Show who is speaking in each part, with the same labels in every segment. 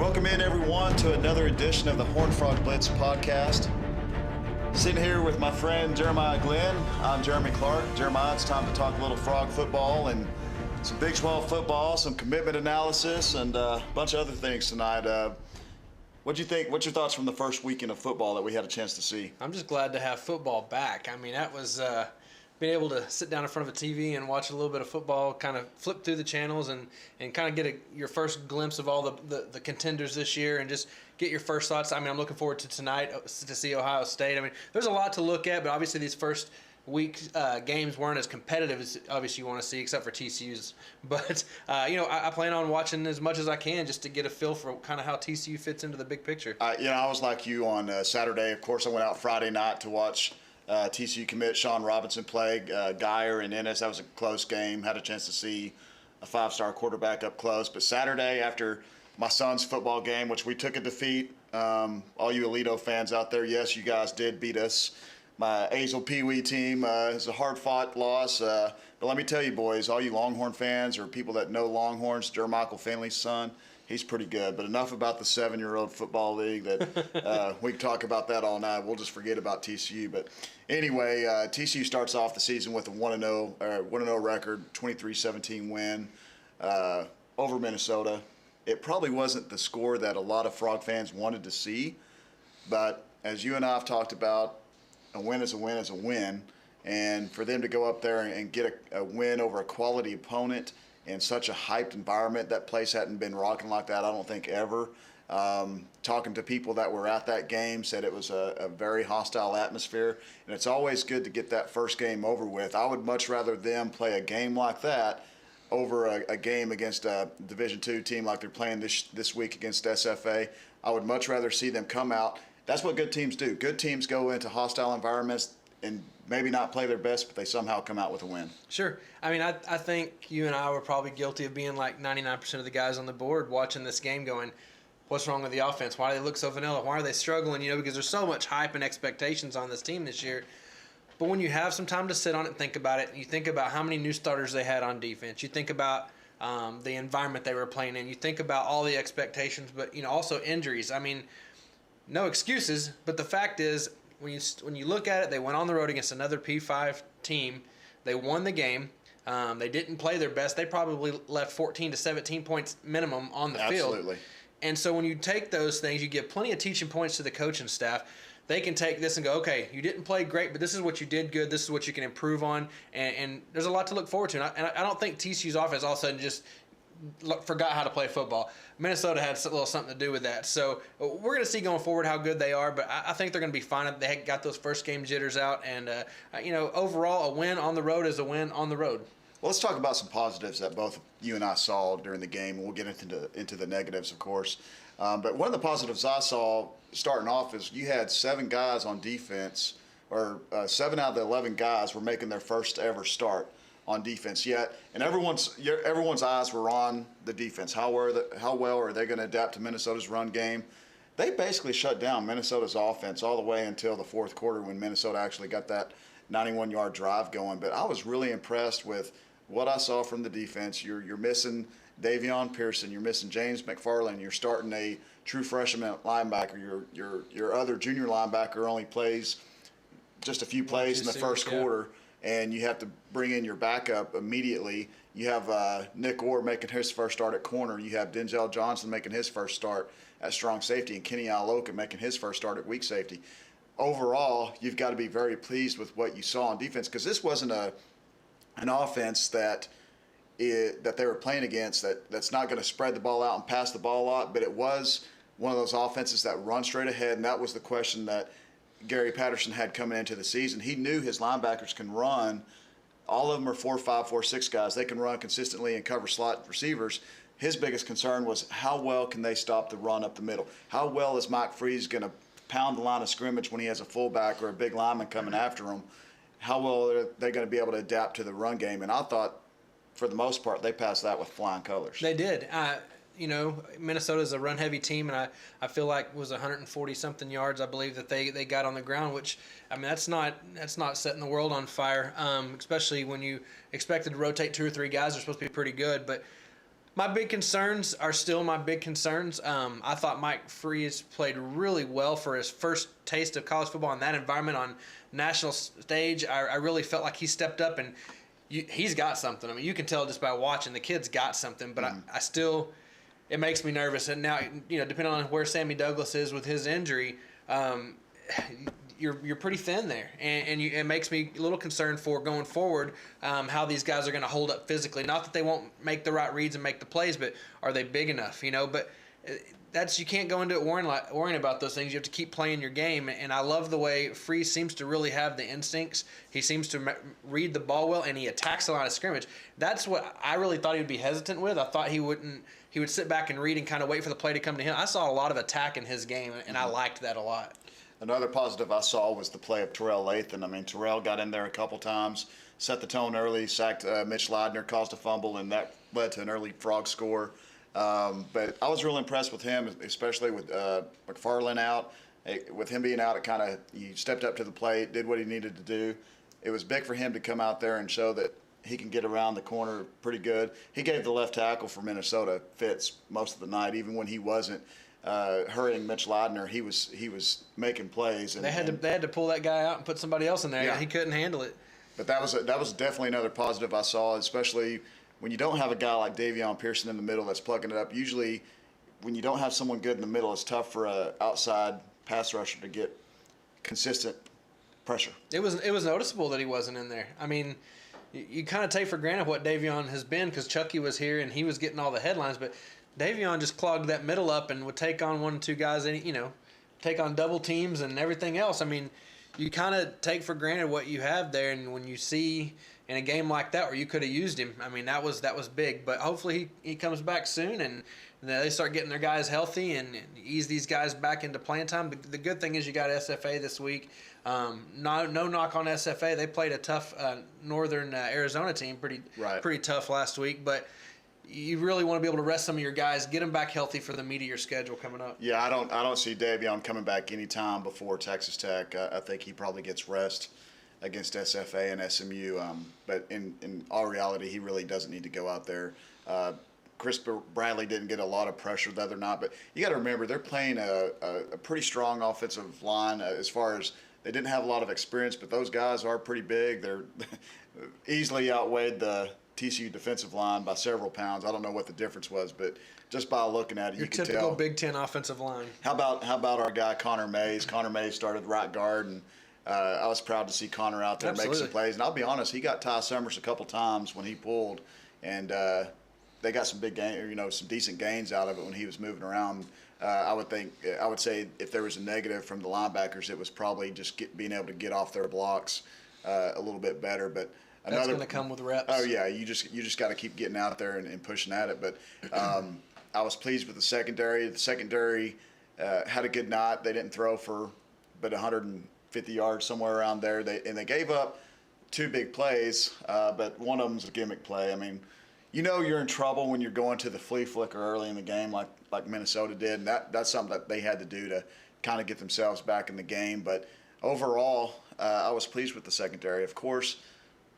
Speaker 1: Welcome in, everyone, to another edition of the Horned Frog Blitz podcast. Sitting here with my friend Jeremiah Glenn. I'm Jeremy Clark. Jeremiah, it's time to talk a little frog football and some Big 12 football, some commitment analysis, and a bunch of other things tonight. What'd you think? What's your thoughts from the first weekend of football that we had a chance to see?
Speaker 2: I'm just glad to have football back. I mean, that was being able to sit down in front of a TV and watch a little bit of football, kind of flip through the channels and kind of get your first glimpse of all the contenders this year and just get your first thoughts. I mean, I'm looking forward to tonight to see Ohio State. I mean, there's a lot to look at, but obviously these first week games weren't as competitive as obviously you want to see, except for TCU's. But, I plan on watching as much as I can just to get a feel for kind of how TCU fits into the big picture.
Speaker 1: I was like you on Saturday. Of course, I went out Friday night to watch Tcu commit Sean Robinson play Geyer and Ennis. That was a close game. Had a chance to see a five-star quarterback up close. But Saturday, after my son's football game, which we took a defeat, all you Alito fans out there, yes, you guys did beat us. My Azle Pee Wee team is a hard-fought loss. But let me tell you, boys, all you Longhorn fans or people that know Longhorns, Jermichael Finley's son, he's pretty good. But enough about the 7-year-old football league that we can talk about that all night. We'll just forget about TCU. But anyway, TCU starts off the season with a 1-0 record, 23-17 win over Minnesota. It probably wasn't the score that a lot of Frog fans wanted to see. But as you and I have talked about, a win is a win is a win. And for them to go up there and get a win over a quality opponent in such a hyped environment, that place hadn't been rocking like that, I don't think, ever. Talking to people that were at that game said it was a very hostile atmosphere, and it's always good to get that first game over with. I would much rather them play a game like that over a game against a Division II team like they're playing this week against SFA. I would much rather see them come out. That's what good teams do. Good teams go into hostile environments and maybe not play their best, but they somehow come out with a win.
Speaker 2: Sure. I mean, I think you and I were probably guilty of being like 99% of the guys on the board watching this game going, what's wrong with the offense? Why do they look so vanilla? Why are they struggling? Because there's so much hype and expectations on this team this year. But when you have some time to sit on it and think about it, you think about how many new starters they had on defense. You think about the environment they were playing in. You think about all the expectations, but also injuries. I mean, no excuses, but the fact is, when you look at it, they went on the road against another P5 team. They won the game. They didn't play their best. They probably left 14 to 17 points minimum on the field.
Speaker 1: Absolutely.
Speaker 2: And so when you take those things, you give plenty of teaching points to the coaching staff. They can take this and go, okay, you didn't play great, but this is what you did good. This is what you can improve on. And there's a lot to look forward to. And I don't think TCU's offense all of a sudden just forgot how to play football. Minnesota had a little something to do with that. So we're going to see going forward how good they are, but I think they're going to be fine. They got those first game jitters out, and overall, a win on the road is a win on the road.
Speaker 1: Well, let's talk about some positives that both you and I saw during the game, and we'll get into the negatives, of course. But one of the positives I saw starting off is you had 7 guys on defense, or 7 out of the 11 guys were making their first ever start on defense yet, and everyone's eyes were on the defense. How well are they going to adapt to Minnesota's run game? They basically shut down Minnesota's offense all the way until the fourth quarter when Minnesota actually got that 91-yard drive going. But I was really impressed with what I saw from the defense. You're missing Davion Pearson, you're missing James McFarland, you're starting a true freshman linebacker. Your other junior linebacker only plays just a few plays in the first quarter. And you have to bring in your backup immediately. You have Nick Orr making his first start at corner. You have Denzel Johnson making his first start at strong safety, and Kenny Aloka making his first start at weak safety. Overall, you've got to be very pleased with what you saw on defense, because this wasn't an offense that they were playing against that's not going to spread the ball out and pass the ball a lot, but it was one of those offenses that run straight ahead, and that was the question that Gary Patterson had coming into the season. He knew his linebackers can run. All of them are 4.5, 4.6 guys. They can run consistently and cover slot receivers. His biggest concern was how well can they stop the run up the middle? How well is Mike Freeze going to pound the line of scrimmage when he has a fullback or a big lineman coming after him? How well are they going to be able to adapt to the run game? And I thought, for the most part, they passed that with flying colors.
Speaker 2: They did. Minnesota's a run-heavy team, and I feel like it was 140-something yards, I believe, that they got on the ground, which, I mean, that's not setting the world on fire, especially when you expected to rotate 2 or 3 guys. They're supposed to be pretty good. But My big concerns are still my big concerns. I thought Mike Freeze played really well for his first taste of college football in that environment on national stage. I really felt like he stepped up, and he's got something. I mean, you can tell just by watching. The kid's got something, but I still, it makes me nervous. And now, depending on where Sammy Douglas is with his injury, you're pretty thin there, and it makes me a little concerned for going forward, how these guys are going to hold up physically. Not that they won't make the right reads and make the plays, but are they big enough? But you can't go into it worrying about those things. You have to keep playing your game, and I love the way Freeze seems to really have the instincts. He seems to read the ball well, and he attacks a lot of scrimmage. That's what I really thought he would be hesitant with. I thought he would sit back and read and kind of wait for the play to come to him. I saw a lot of attack in his game, and I liked that a lot.
Speaker 1: Another positive I saw was the play of Terrell Lathan. I mean, Terrell got in there a couple times, set the tone early, sacked Mitch Leidner, caused a fumble, and that led to an early frog score. But I was real impressed with him, especially with McFarland out. With him being out, he stepped up to the plate, did what he needed to do. It was big for him to come out there and show that he can get around the corner pretty good. He gave the left tackle for Minnesota fits most of the night, even when he wasn't hurrying Mitch Leidner. He was making plays. And,
Speaker 2: they had to pull that guy out and put somebody else in there.
Speaker 1: Yeah.
Speaker 2: He couldn't handle it.
Speaker 1: But that was definitely another positive I saw, especially when you don't have a guy like Davion Pearson in the middle that's plugging it up. Usually, when you don't have someone good in the middle, it's tough for an outside pass rusher to get consistent pressure.
Speaker 2: It was noticeable that he wasn't in there. I mean, you kind of take for granted what Davion has been because Chucky was here and he was getting all the headlines, but Davion just clogged that middle up and would take on one or two guys and, take on double teams and everything else. I mean, you kind of take for granted what you have there, and when you see in a game like that where you could have used him, I mean, that was big. But hopefully he comes back soon and they start getting their guys healthy and ease these guys back into playing time. The good thing is you got SFA this week. No knock on SFA. They played a tough Northern Arizona team, pretty tough last week, but you really want to be able to rest some of your guys, get them back healthy for the meat of your schedule coming up.
Speaker 1: Yeah, I don't see Davion coming back anytime before Texas Tech. I think he probably gets rest against SFA and SMU. But in all reality, he really doesn't need to go out there. Chris Bradley didn't get a lot of pressure the other night, but you got to remember they're playing a pretty strong offensive line as far as they didn't have a lot of experience, but those guys are pretty big. They're easily outweighed the TCU defensive line by several pounds. I don't know what the difference was, but just by looking at it, you can tell.
Speaker 2: Your typical Big Ten offensive line.
Speaker 1: How about our guy Connor Mays? Connor Mays started right guard, and I was proud to see Connor out there make some plays. And I'll be honest, he got Ty Summers a couple times when he pulled, and they got some big some decent gains out of it when he was moving around. I would say if there was a negative from the linebackers, it was probably just being able to get off their blocks a little bit better, but.
Speaker 2: That's going to come with reps.
Speaker 1: Oh yeah, you just got to keep getting out there and pushing at it. But I was pleased with the secondary. The secondary had a good night. They didn't throw for but 150 yards somewhere around there. They gave up two big plays, but one of them was a gimmick play. I mean, you're in trouble when you're going to the flea flicker early in the game like Minnesota did, and that's something that they had to do to kind of get themselves back in the game. But overall, I was pleased with the secondary. Of course.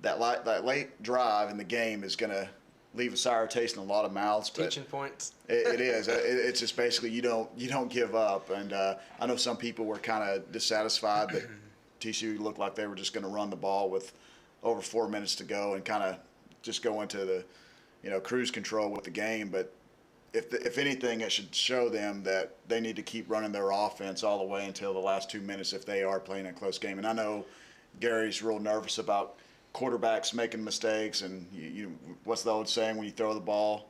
Speaker 1: That late drive in the game is going to leave a sour taste in a lot of mouths.
Speaker 2: Teaching points.
Speaker 1: It is. It's just basically you don't give up. And I know some people were kind of dissatisfied that TCU looked like they were just going to run the ball with over 4 minutes to go and kind of just go into the cruise control with the game. But if anything, it should show them that they need to keep running their offense all the way until the last 2 minutes if they are playing a close game. And I know Gary's real nervous about quarterbacks making mistakes, and what's the old saying when you throw the ball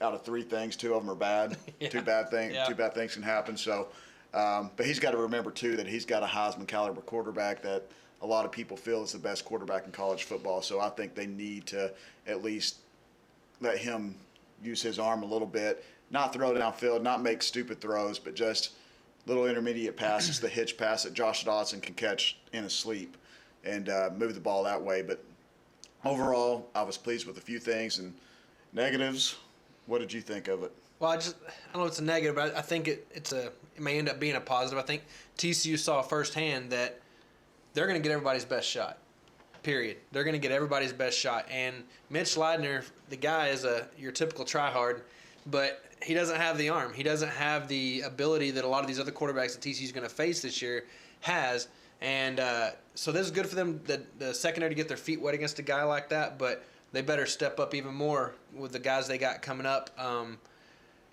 Speaker 1: out of three things, two of them are bad.
Speaker 2: Yeah.
Speaker 1: Two bad things can happen. So, but he's got to remember too that he's got a Heisman caliber quarterback that a lot of people feel is the best quarterback in college football. So I think they need to at least let him use his arm a little bit, not throw downfield, not make stupid throws, but just little intermediate passes, the hitch pass that Josh Dotson can catch in his sleep. And move the ball that way. But overall, I was pleased with a few things. And negatives, what did you think of it?
Speaker 2: Well, I don't know if it's a negative, but I think it may end up being a positive. I think TCU saw firsthand that they're going to get everybody's best shot. period. They're going to get everybody's best shot. And Mitch Leidner, the guy is your typical tryhard, but he doesn't have the arm. He doesn't have the ability that a lot of these other quarterbacks that TCU is going to face this year has. And so this is good for them, the secondary, to get their feet wet against a guy like that, but they better step up even more with the guys they got coming up.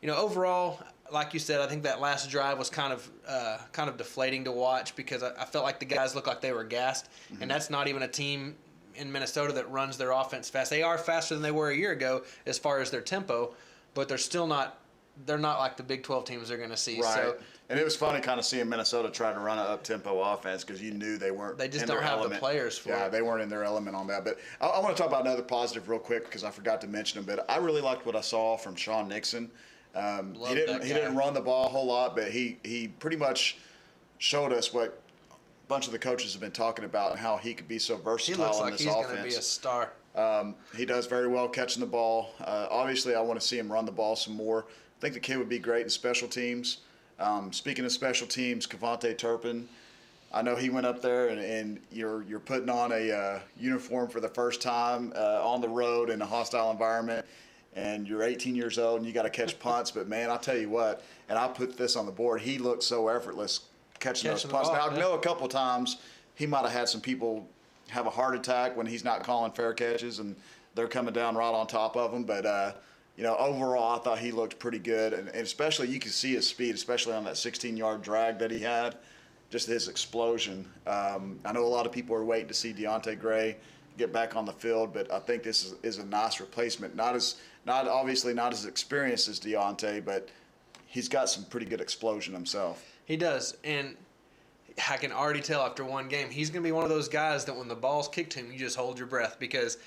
Speaker 2: Overall, like you said, I think that last drive was kind of deflating to watch because I felt like the guys looked like they were gassed, and that's not even a team in Minnesota that runs their offense fast. They are faster than they were a year ago as far as their tempo, but they're still not. They're not like the Big 12 teams they're going to see.
Speaker 1: Right.
Speaker 2: So,
Speaker 1: and it was funny kind of seeing Minnesota try to run an up-tempo offense because you knew they weren't.
Speaker 2: They just
Speaker 1: in
Speaker 2: don't
Speaker 1: their
Speaker 2: have
Speaker 1: element.
Speaker 2: the players for it.
Speaker 1: Yeah, they weren't in their element on that. But I want to talk about another positive real quick because I forgot to mention him. But I really liked what I saw from Sean Nixon. He didn't run the ball a whole lot, but he pretty much showed us what a bunch of the coaches have been talking about and how he could be so versatile
Speaker 2: he looks
Speaker 1: in
Speaker 2: like
Speaker 1: this
Speaker 2: he's
Speaker 1: offense.
Speaker 2: going to be a star.
Speaker 1: He does very well catching the ball. Obviously, I want to see him run the ball some more. I think the kid would be great in special teams. Speaking of special teams, Cavante Turpin, I know he went up there and you're putting on a uniform for the first time on the road in a hostile environment, and you're 18 years old and you got to catch punts. But man, I'll tell you what, and I put this on the board. He looked so effortless catching those punts. Now I know a couple times he might have had some people have a heart attack when he's not calling fair catches and they're coming down right on top of him, but. Overall, I thought he looked pretty good, and especially you could see his speed, especially on that 16-yard drag that he had, just his explosion. I know a lot of people are waiting to see Deontay Gray get back on the field, but I think this is a nice replacement. Not as experienced as Deontay, but he's got some pretty good explosion himself.
Speaker 2: He does, and I can already tell after one game he's going to be one of those guys that when the ball's kicked to him, you just hold your breath because.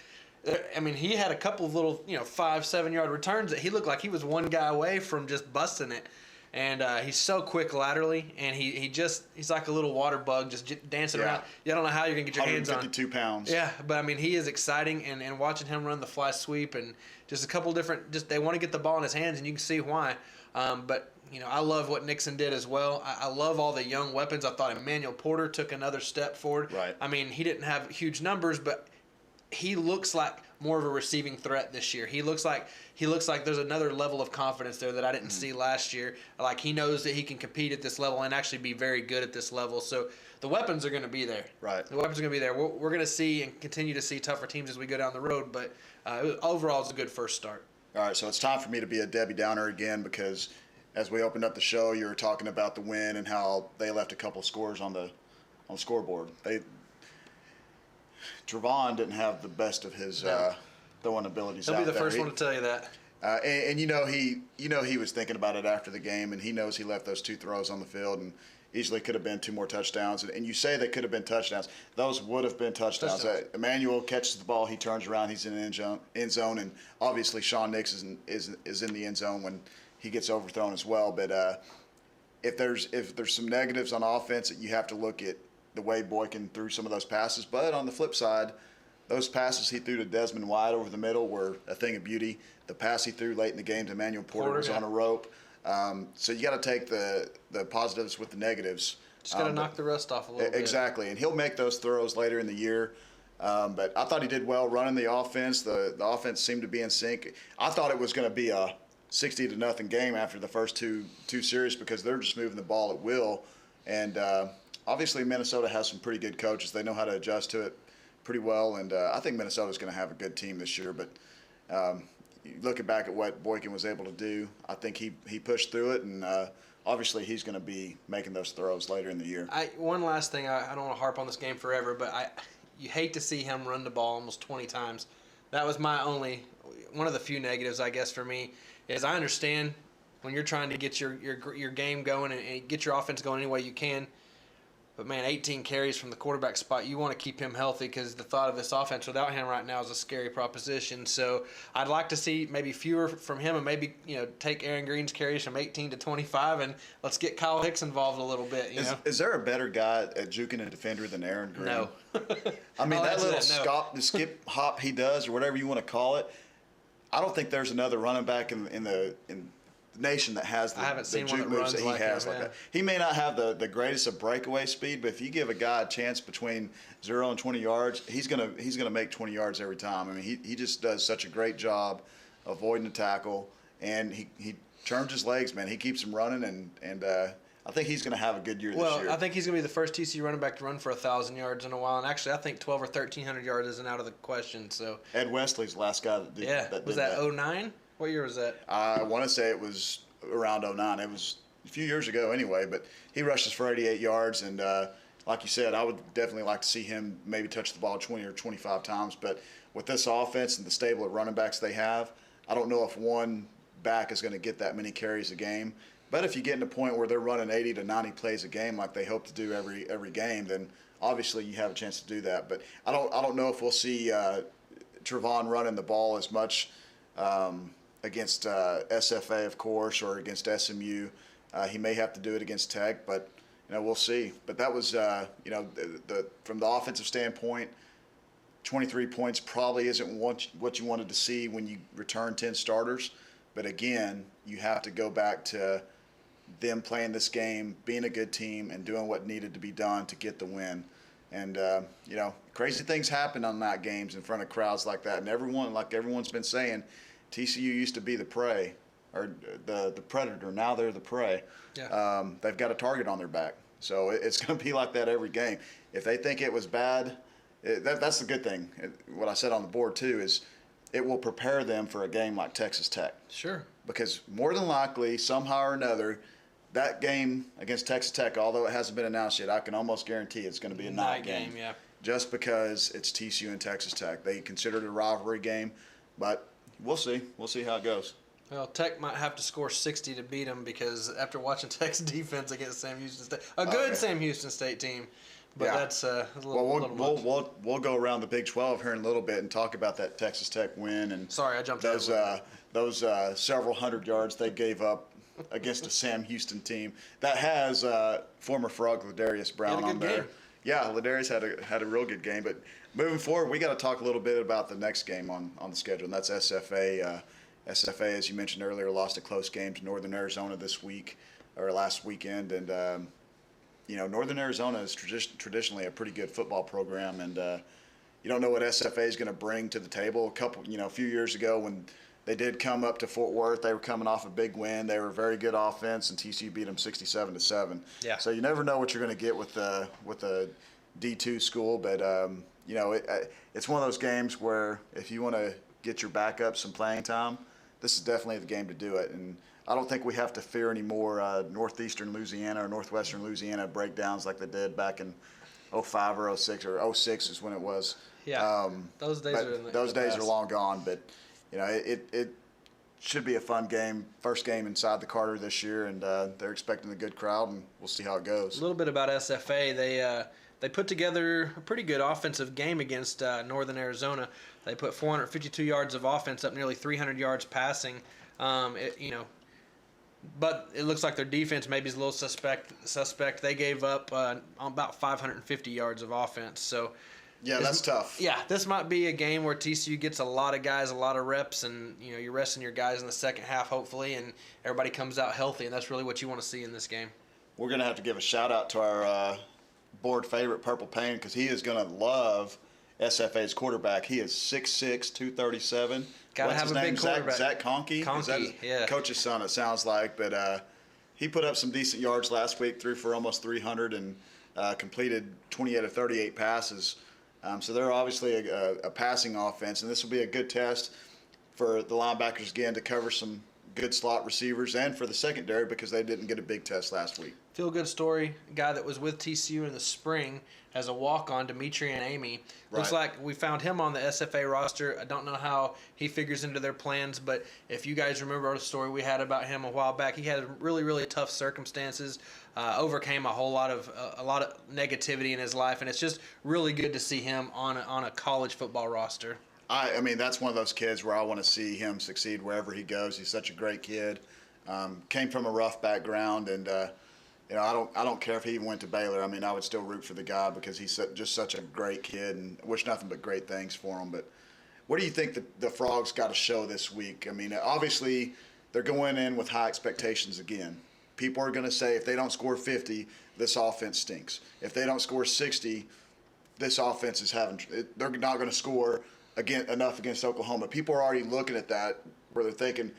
Speaker 2: I mean, he had a couple of little, 5-7 yard returns that he looked like he was one guy away from just busting it. And he's so quick laterally, and he's like a little water bug just dancing around. You don't know how you're going to get your hands on.
Speaker 1: 152 pounds.
Speaker 2: Yeah, but I mean, he is exciting, and watching him run the fly sweep and just a couple different, they want to get the ball in his hands, and you can see why. But, I love what Nixon did as well. I love all the young weapons. I thought Emmanuel Porter took another step forward.
Speaker 1: Right.
Speaker 2: I mean, he didn't have huge numbers, but he looks like more of a receiving threat this year. He looks like there's another level of confidence there that I didn't see last year. Like he knows that he can compete at this level and actually be very good at this level. So the weapons are going to be there.
Speaker 1: Right.
Speaker 2: The weapons are going to be there. We're going to see and continue to see tougher teams as we go down the road. But overall, it's a good first start.
Speaker 1: All right, so it's time for me to be a Debbie Downer again because as we opened up the show, you were talking about the win and how they left a couple scores on the scoreboard. Trevon didn't have the best of his throwing abilities.
Speaker 2: He'll be the first one to tell you that.
Speaker 1: And he was thinking about it after the game, and he knows he left those two throws on the field, and easily could have been 2 more touchdowns. And you say they could have been touchdowns; those would have been touchdowns. Emmanuel catches the ball, he turns around, he's in the end zone, and obviously Sean Nixon is in the end zone when he gets overthrown as well. But if there's some negatives on offense that you have to look at. The way Boykin threw some of those passes. But on the flip side, those passes he threw to Desmond White over the middle were a thing of beauty. The pass he threw late in the game to Emmanuel Porter was on a rope. So you got to take the positives with the negatives.
Speaker 2: Just got to knock the rust off a little bit.
Speaker 1: Exactly. And he'll make those throws later in the year. But I thought he did well running the offense. The offense seemed to be in sync. I thought it was going to be a 60-0 game after the first two series because they're just moving the ball at will. And obviously, Minnesota has some pretty good coaches. They know how to adjust to it pretty well, and I think Minnesota's going to have a good team this year. But looking back at what Boykin was able to do, I think he pushed through it, and obviously he's going to be making those throws later in the year.
Speaker 2: One last thing, I don't want to harp on this game forever, but you hate to see him run the ball almost 20 times. That was one of the few negatives, I guess, for me, is I understand when you're trying to get your game going and get your offense going any way you can. But, man, 18 carries from the quarterback spot, you want to keep him healthy because the thought of this offense without him right now is a scary proposition. So I'd like to see maybe fewer from him and maybe, take Aaron Green's carries from 18 to 25 and let's get Kyle Hicks involved a little bit,
Speaker 1: Is there a better guy at juking a defender than Aaron Green?
Speaker 2: No.
Speaker 1: I mean, that little skip hop he does or whatever you want to call it, I don't think there's another running back in nation that has
Speaker 2: I haven't
Speaker 1: the
Speaker 2: seen one
Speaker 1: juke
Speaker 2: that
Speaker 1: moves
Speaker 2: runs
Speaker 1: that he
Speaker 2: like
Speaker 1: has
Speaker 2: him,
Speaker 1: like
Speaker 2: yeah.
Speaker 1: that. He may not have the greatest of breakaway speed, but if you give a guy a chance between 0 and 20 yards, he's gonna make 20 yards every time. I mean, he just does such a great job avoiding the tackle, and he turns his legs, man. He keeps him running, and I think he's going to have a good year this year.
Speaker 2: Well, I think he's going to be the first TCU running back to run for 1,000 yards in a while, and actually, I think 12 or 1,300 yards isn't out of the question. So
Speaker 1: Ed Wesley's the last guy that did.
Speaker 2: yeah,
Speaker 1: that
Speaker 2: was
Speaker 1: did
Speaker 2: that 09? What year was that?
Speaker 1: I want to say it was around 09. It was a few years ago anyway, but he rushes for 88 yards, and like you said, I would definitely like to see him maybe touch the ball 20 or 25 times. But with this offense and the stable of running backs they have, I don't know if one back is going to get that many carries a game. But if you get in a point where they're running 80 to 90 plays a game like they hope to do every game, then obviously you have a chance to do that. But I don't know if we'll see Trevon running the ball as much against SFA, of course, or against SMU. He may have to do it against Tech, but we'll see. But that was from the offensive standpoint, 23 points probably isn't what you wanted to see when you return 10 starters. But again, you have to go back to them playing this game, being a good team, and doing what needed to be done to get the win. And, crazy things happen on night games in front of crowds like that. And everyone's been saying, TCU used to be the prey or the predator. Now they're the prey.
Speaker 2: Yeah.
Speaker 1: They've got a target on their back. So it's going to be like that every game. If they think it was bad, that's the good thing. What I said on the board, too, is it will prepare them for a game like Texas Tech.
Speaker 2: Sure.
Speaker 1: Because more than likely, somehow or another, that game against Texas Tech, although it hasn't been announced yet, I can almost guarantee it's going to be a night game.
Speaker 2: Yeah.
Speaker 1: Just because it's TCU and Texas Tech. They consider it a rivalry game, but we'll see. We'll see how it goes.
Speaker 2: Well, Tech might have to score 60 to beat them because after watching Tech's defense against Sam Houston State, Sam Houston State team, but
Speaker 1: Yeah.
Speaker 2: That's a little much.
Speaker 1: We'll go around the Big 12 here in a little bit and talk about that Texas Tech win and
Speaker 2: Sorry, I jumped
Speaker 1: those
Speaker 2: ahead.
Speaker 1: those several hundred yards they gave up against a Sam Houston team that has former Frog Ladarius Brown on there.
Speaker 2: game.
Speaker 1: Yeah, Ladarius had a real good game. But moving forward, we got to talk a little bit about the next game on the schedule, and that's SFA. SFA, as you mentioned earlier, lost a close game to Northern Arizona this week or last weekend, and Northern Arizona is traditionally a pretty good football program, and you don't know what SFA is going to bring to the table. A few years ago when they did come up to Fort Worth, they were coming off a big win. They were a very good offense, and TCU beat them 67-7.
Speaker 2: Yeah.
Speaker 1: So you never know what you're going to get with a D2 school, but it's one of those games where if you want to get your backup some playing time, this is definitely the game to do it. And I don't think we have to fear any more northeastern Louisiana or northwestern Louisiana breakdowns like they did back in 05 or 06 or 06 is when it was.
Speaker 2: Yeah, those days
Speaker 1: are long gone. But it should be a fun game. First game inside the Carter this year, and they're expecting a good crowd, and we'll see how it goes.
Speaker 2: A little bit about SFA. They put together a pretty good offensive game against Northern Arizona. They put 452 yards of offense, up nearly 300 yards passing. But it looks like their defense maybe is a little suspect. They gave up about 550 yards of offense. So
Speaker 1: yeah, that's tough.
Speaker 2: Yeah, this might be a game where TCU gets a lot of guys, a lot of reps, and you're resting your guys in the second half, hopefully, and everybody comes out healthy, and that's really what you want to see in this game.
Speaker 1: We're going to have to give a shout-out to our board favorite, Purple Pain, because he is going to love SFA's quarterback. He is 6'6", 237.
Speaker 2: Gotta have a big quarterback.
Speaker 1: Zach Conkey?
Speaker 2: Conkey, yeah.
Speaker 1: Coach's son, it sounds like. But he put up some decent yards last week, threw for almost 300 and completed 28 of 38 passes. So they're obviously a passing offense, and this will be a good test for the linebackers, again, to cover some good slot receivers and for the secondary because they didn't get a big test last week.
Speaker 2: Feel good story. A guy that was with TCU in the spring as a walk-on, Dimitri and Amy. Looks like we found him on the SFA roster. I don't know how he figures into their plans, but if you guys remember the story we had about him a while back, he had really, really tough circumstances, overcame a lot of negativity in his life, and it's just really good to see him on a college football roster.
Speaker 1: I mean, that's one of those kids where I want to see him succeed wherever he goes. He's such a great kid. Came from a rough background, and I don't care if he went to Baylor. I mean, I would still root for the guy because he's just such a great kid, and I wish nothing but great things for him. But what do you think the Frogs got to show this week? I mean, obviously, they're going in with high expectations again. People are going to say if they don't score 50, this offense stinks. If they don't score 60, this offense is they're not going to score enough against Oklahoma. People are already looking at that where they're thinking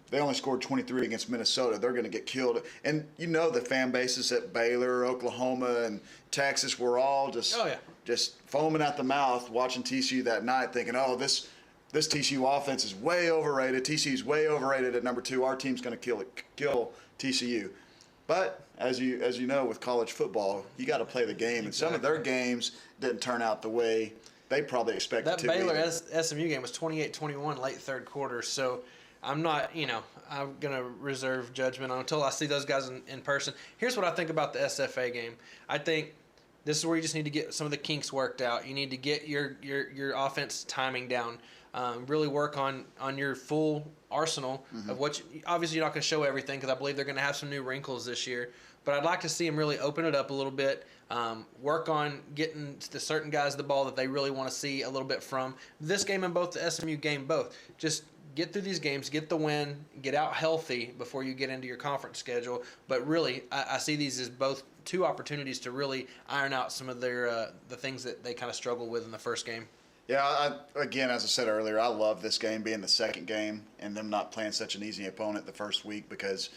Speaker 1: they only scored 23 against Minnesota. They're going to get killed. And the fan bases at Baylor, Oklahoma, and Texas were all just foaming at the mouth watching TCU that night thinking, this TCU offense is way overrated. TCU's way overrated at number 2. Our team's going to kill TCU. But as you know, with college football, you got to play the game. And some of their games didn't turn out the way they probably expected
Speaker 2: that
Speaker 1: to.
Speaker 2: That Baylor SMU game was 28-21 late third quarter. So I'm not, I'm going to reserve judgment until I see those guys in person. Here's what I think about the SFA game. I think this is where you just need to get some of the kinks worked out. You need to get your offense timing down. Really work on your full arsenal of what obviously you're not going to show everything because I believe they're going to have some new wrinkles this year. But I'd like to see them really open it up a little bit, work on getting the certain guys the ball that they really want to see a little bit from. This game and both the SMU game, both. Just get through these games, get the win, get out healthy before you get into your conference schedule. But really, I see these as both two opportunities to really iron out some of their the things that they kind of struggled with in the first game.
Speaker 1: Yeah, again, as I said earlier, I love this game being the second game and them not playing such an easy opponent the first week because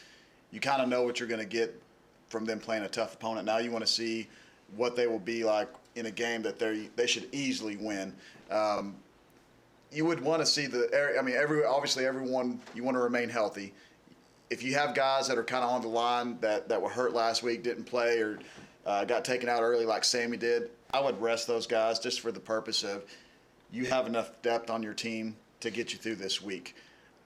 Speaker 1: you kind of know what you're going to get from them playing a tough opponent. Now you want to see what they will be like in a game that they should easily win. You would want to see obviously everyone, you want to remain healthy. If you have guys that are kind of on the line that were hurt last week, didn't play, or got taken out early like Sammy did, I would rest those guys just for the purpose of you have enough depth on your team to get you through this week.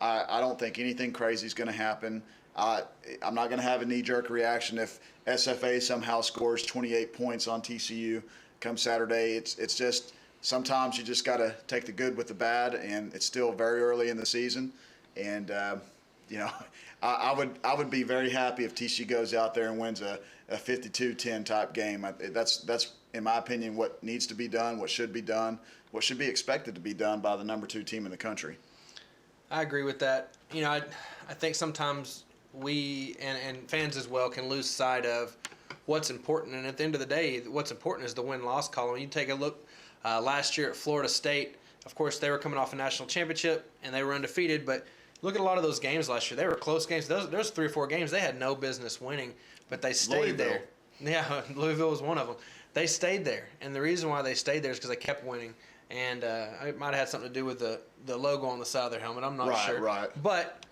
Speaker 1: I don't think anything crazy is going to happen. I'm not going to have a knee-jerk reaction if SFA somehow scores 28 points on TCU come Saturday. It's just sometimes you just got to take the good with the bad, and it's still very early in the season. And I would be very happy if TCU goes out there and wins a 52-10 type game. That's in my opinion what needs to be done, what should be done, what should be expected to be done by the number 2 team in the country.
Speaker 2: I agree with that. I think sometimes we and fans as well can lose sight of what's important. And at the end of the day, what's important is the win-loss column. You take a look last year at Florida State. Of course, they were coming off a national championship and they were undefeated. But look at a lot of those games last year. They were close games. There's 3 or 4 games they had no business winning, but they stayed there. Yeah, Louisville was one of them. They stayed there, and the reason why they stayed there is because they kept winning. And it might have had something to do with the logo on the side of their helmet. I'm not sure. Right. But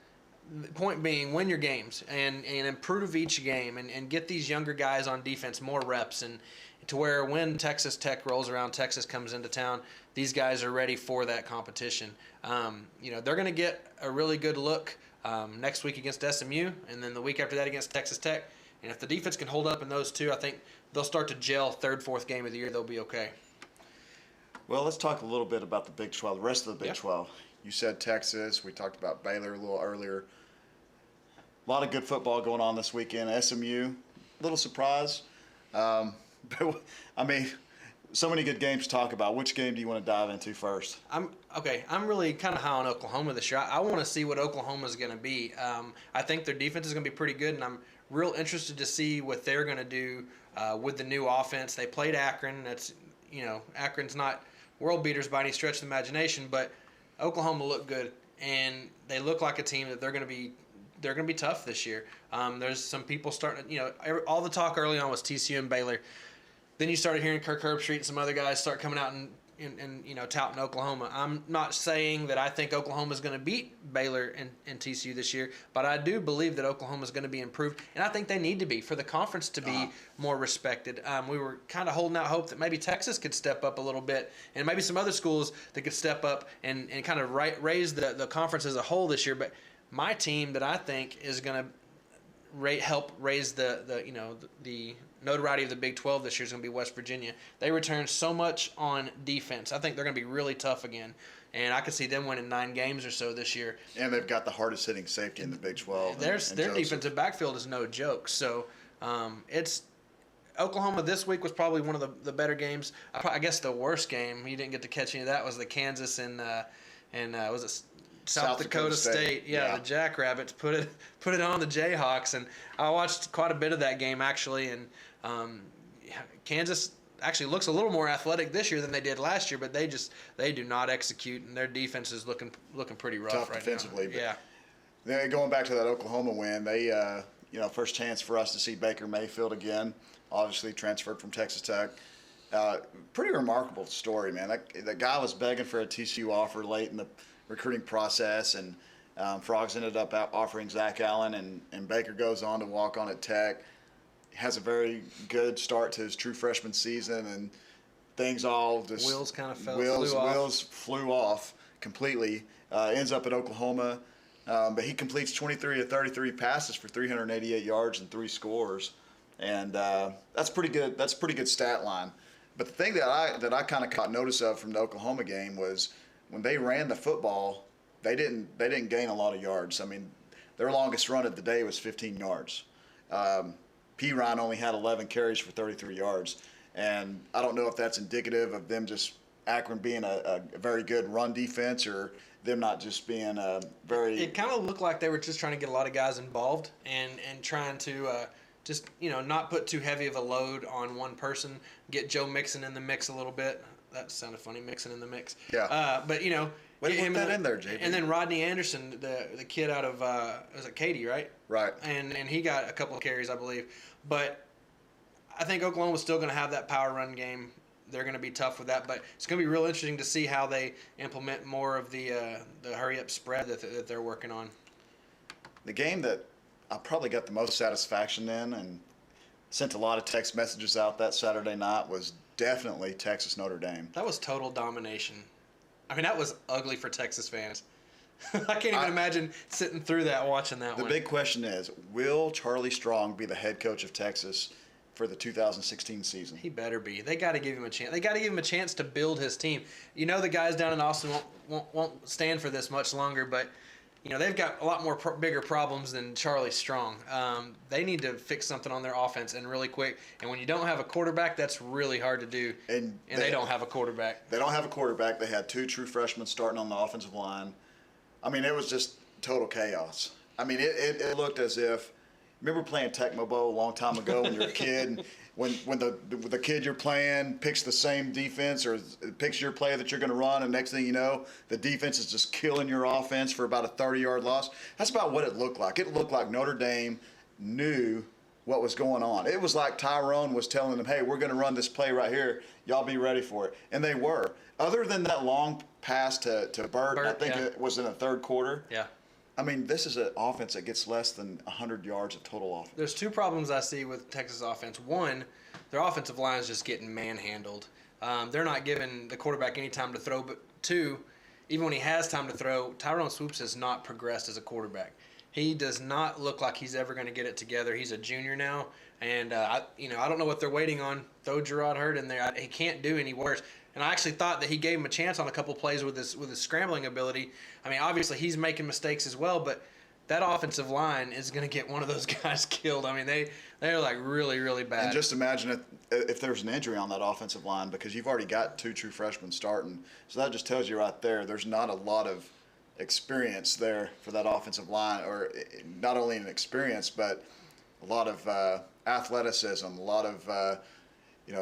Speaker 2: the point being, win your games and improve each game and get these younger guys on defense more reps and to where when Texas Tech rolls around, Texas comes into town, these guys are ready for that competition. They're going to get a really good look next week against SMU and then the week after that against Texas Tech. And if the defense can hold up in those two, I think they'll start to gel third, fourth game of the year. They'll be okay.
Speaker 1: Well, let's talk a little bit about the Big 12, the rest of the Big 12. You said Texas. We talked about Baylor a little earlier. A lot of good football going on this weekend. SMU, a little surprise. But, so many good games to talk about. Which game do you want to dive into first? I'm really kind of high on Oklahoma this year. I want to see what Oklahoma's going to be. I think their defense is going to be pretty good, and I'm real interested to see what they're going to do with the new offense. They played Akron. Akron's not world beaters by any stretch of the imagination, but Oklahoma looked good, and they look like a team that they're going to be tough this year. There's some people starting, all the talk early on was TCU and Baylor. Then you started hearing Kirk Herbstreit and some other guys start coming out and touting Oklahoma. I'm not saying that I think Oklahoma's going to beat Baylor and TCU this year, but I do believe that Oklahoma's going to be improved, and I think they need to be for the conference to be more respected. We were kind of holding out hope that maybe Texas could step up a little bit, and maybe some other schools that could step up and kind of raise the conference as a whole this year. But my team that I think is going to help raise the notoriety of the Big 12 this year is going to be West Virginia. They return so much on defense. I think they're going to be really tough again, and I could see them winning 9 games or so this year. And they've got the hardest hitting safety in the Big 12.
Speaker 2: Their defensive backfield is no joke. So it's Oklahoma this week was probably one of the better games. I guess the worst game, you didn't get to catch any of that, was the Kansas and was it South Dakota State. Yeah, the Jackrabbits put it on the Jayhawks, and I watched quite a bit of that game actually. And Kansas actually looks a little more athletic this year than they did last year, but they do not execute, and their defense is looking pretty rough
Speaker 1: tough
Speaker 2: right
Speaker 1: defensively.
Speaker 2: now. Yeah.
Speaker 1: Then going back to that Oklahoma win, they first chance for us to see Baker Mayfield again. Obviously transferred from Texas Tech. Pretty remarkable story, man. That guy was begging for a TCU offer late in the recruiting process, and Frogs ended up offering Zach Allen, and Baker goes on to walk on at Tech. Has a very good start to his true freshman season, and things all just
Speaker 2: wheels kind of
Speaker 1: flew off completely. Ends up at Oklahoma, but he completes 23 of 33 passes for 388 yards and 3 scores, and that's pretty good. That's a pretty good stat line. But the thing that I kind of caught notice of from the Oklahoma game was when they ran the football, they didn't gain a lot of yards. I mean, their longest run of the day was 15 yards. Ryan only had 11 carries for 33 yards, and I don't know if that's indicative of them just Akron being a very good run defense, or them not just being a very.
Speaker 2: It kind of looked like they were just trying to get a lot of guys involved and trying to just not put too heavy of a load on one person. Get Joe Mixon in the mix a little bit. That sounded funny, Mixon in the mix.
Speaker 1: Yeah.
Speaker 2: But
Speaker 1: Put that in there, JB.
Speaker 2: And then Rodney Anderson, the kid out of was it Katy, right?
Speaker 1: Right.
Speaker 2: And he got a couple of carries, I believe. But I think Oklahoma's still going to have that power run game. They're going to be tough with that, but it's going to be real interesting to see how they implement more of the hurry up spread that they're working on.
Speaker 1: The game that I probably got the most satisfaction in and sent a lot of text messages out that Saturday night was definitely Texas Notre Dame.
Speaker 2: That was total domination. I mean, that was ugly for Texas fans. I can't even imagine sitting through that, watching that one.
Speaker 1: The big question is, will Charlie Strong be the head coach of Texas for the 2016 season?
Speaker 2: He better be. They got to give him a chance. They got to give him a chance to build his team. The guys down in Austin won't stand for this much longer, but they've got a lot more bigger problems than Charlie Strong. They need to fix something on their offense, and really quick. And when you don't have a quarterback, that's really hard to do. And they don't have a quarterback.
Speaker 1: They don't have a quarterback. They had 2 true freshmen starting on the offensive line. I mean, it was just total chaos. I mean, it looked as if – remember playing Tecmo Bowl a long time ago when you were a kid? And when the kid you're playing picks the same defense or picks your play that you're going to run, and next thing you know, the defense is just killing your offense for about a 30-yard loss. That's about what it looked like. It looked like Notre Dame knew what was going on. It was like Tyrone was telling them, hey, we're going to run this play right here. Y'all be ready for it. And they were. Other than that long pass to Burt, I think it was in the third quarter.
Speaker 2: Yeah.
Speaker 1: I mean, this is an offense that gets less than 100 yards of total offense.
Speaker 2: There's 2 problems I see with Texas offense. One, their offensive line is just getting manhandled. They're not giving the quarterback any time to throw. But 2, even when he has time to throw, Tyrone Swoops has not progressed as a quarterback. He does not look like he's ever going to get it together. He's a junior now, and I don't know what they're waiting on. Throw Gerard Hurd in there. He can't do any worse. And I actually thought that he gave him a chance on a couple plays with his scrambling ability. I mean, obviously he's making mistakes as well, but that offensive line is going to get one of those guys killed. I mean, they're like really, really bad.
Speaker 1: And just imagine if there's an injury on that offensive line, because you've already got 2 true freshmen starting. So that just tells you right there's not a lot of experience there for that offensive line, or not only an experience, but a lot of athleticism, a lot of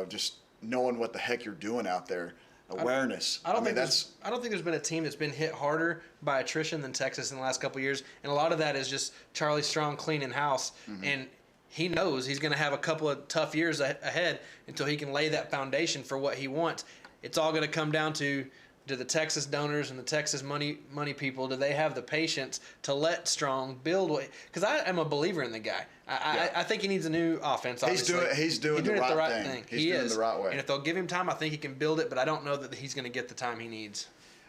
Speaker 1: just knowing what the heck you're doing out there, awareness.
Speaker 2: I don't think there's been a team that's been hit harder by attrition than Texas in the last couple of years, and a lot of that is just Charlie Strong cleaning house, and he knows he's going to have a couple of tough years ahead until he can lay that foundation for what he wants. It's all going to come down to the Texas donors and the Texas money people, do they have the patience to let Strong build? Because I am a believer in the guy. I think he needs a new offense. Obviously.
Speaker 1: He's doing the right thing. He's doing it the right way.
Speaker 2: And if they'll give him time, I think he can build it. But I don't know that he's going to get the time he needs.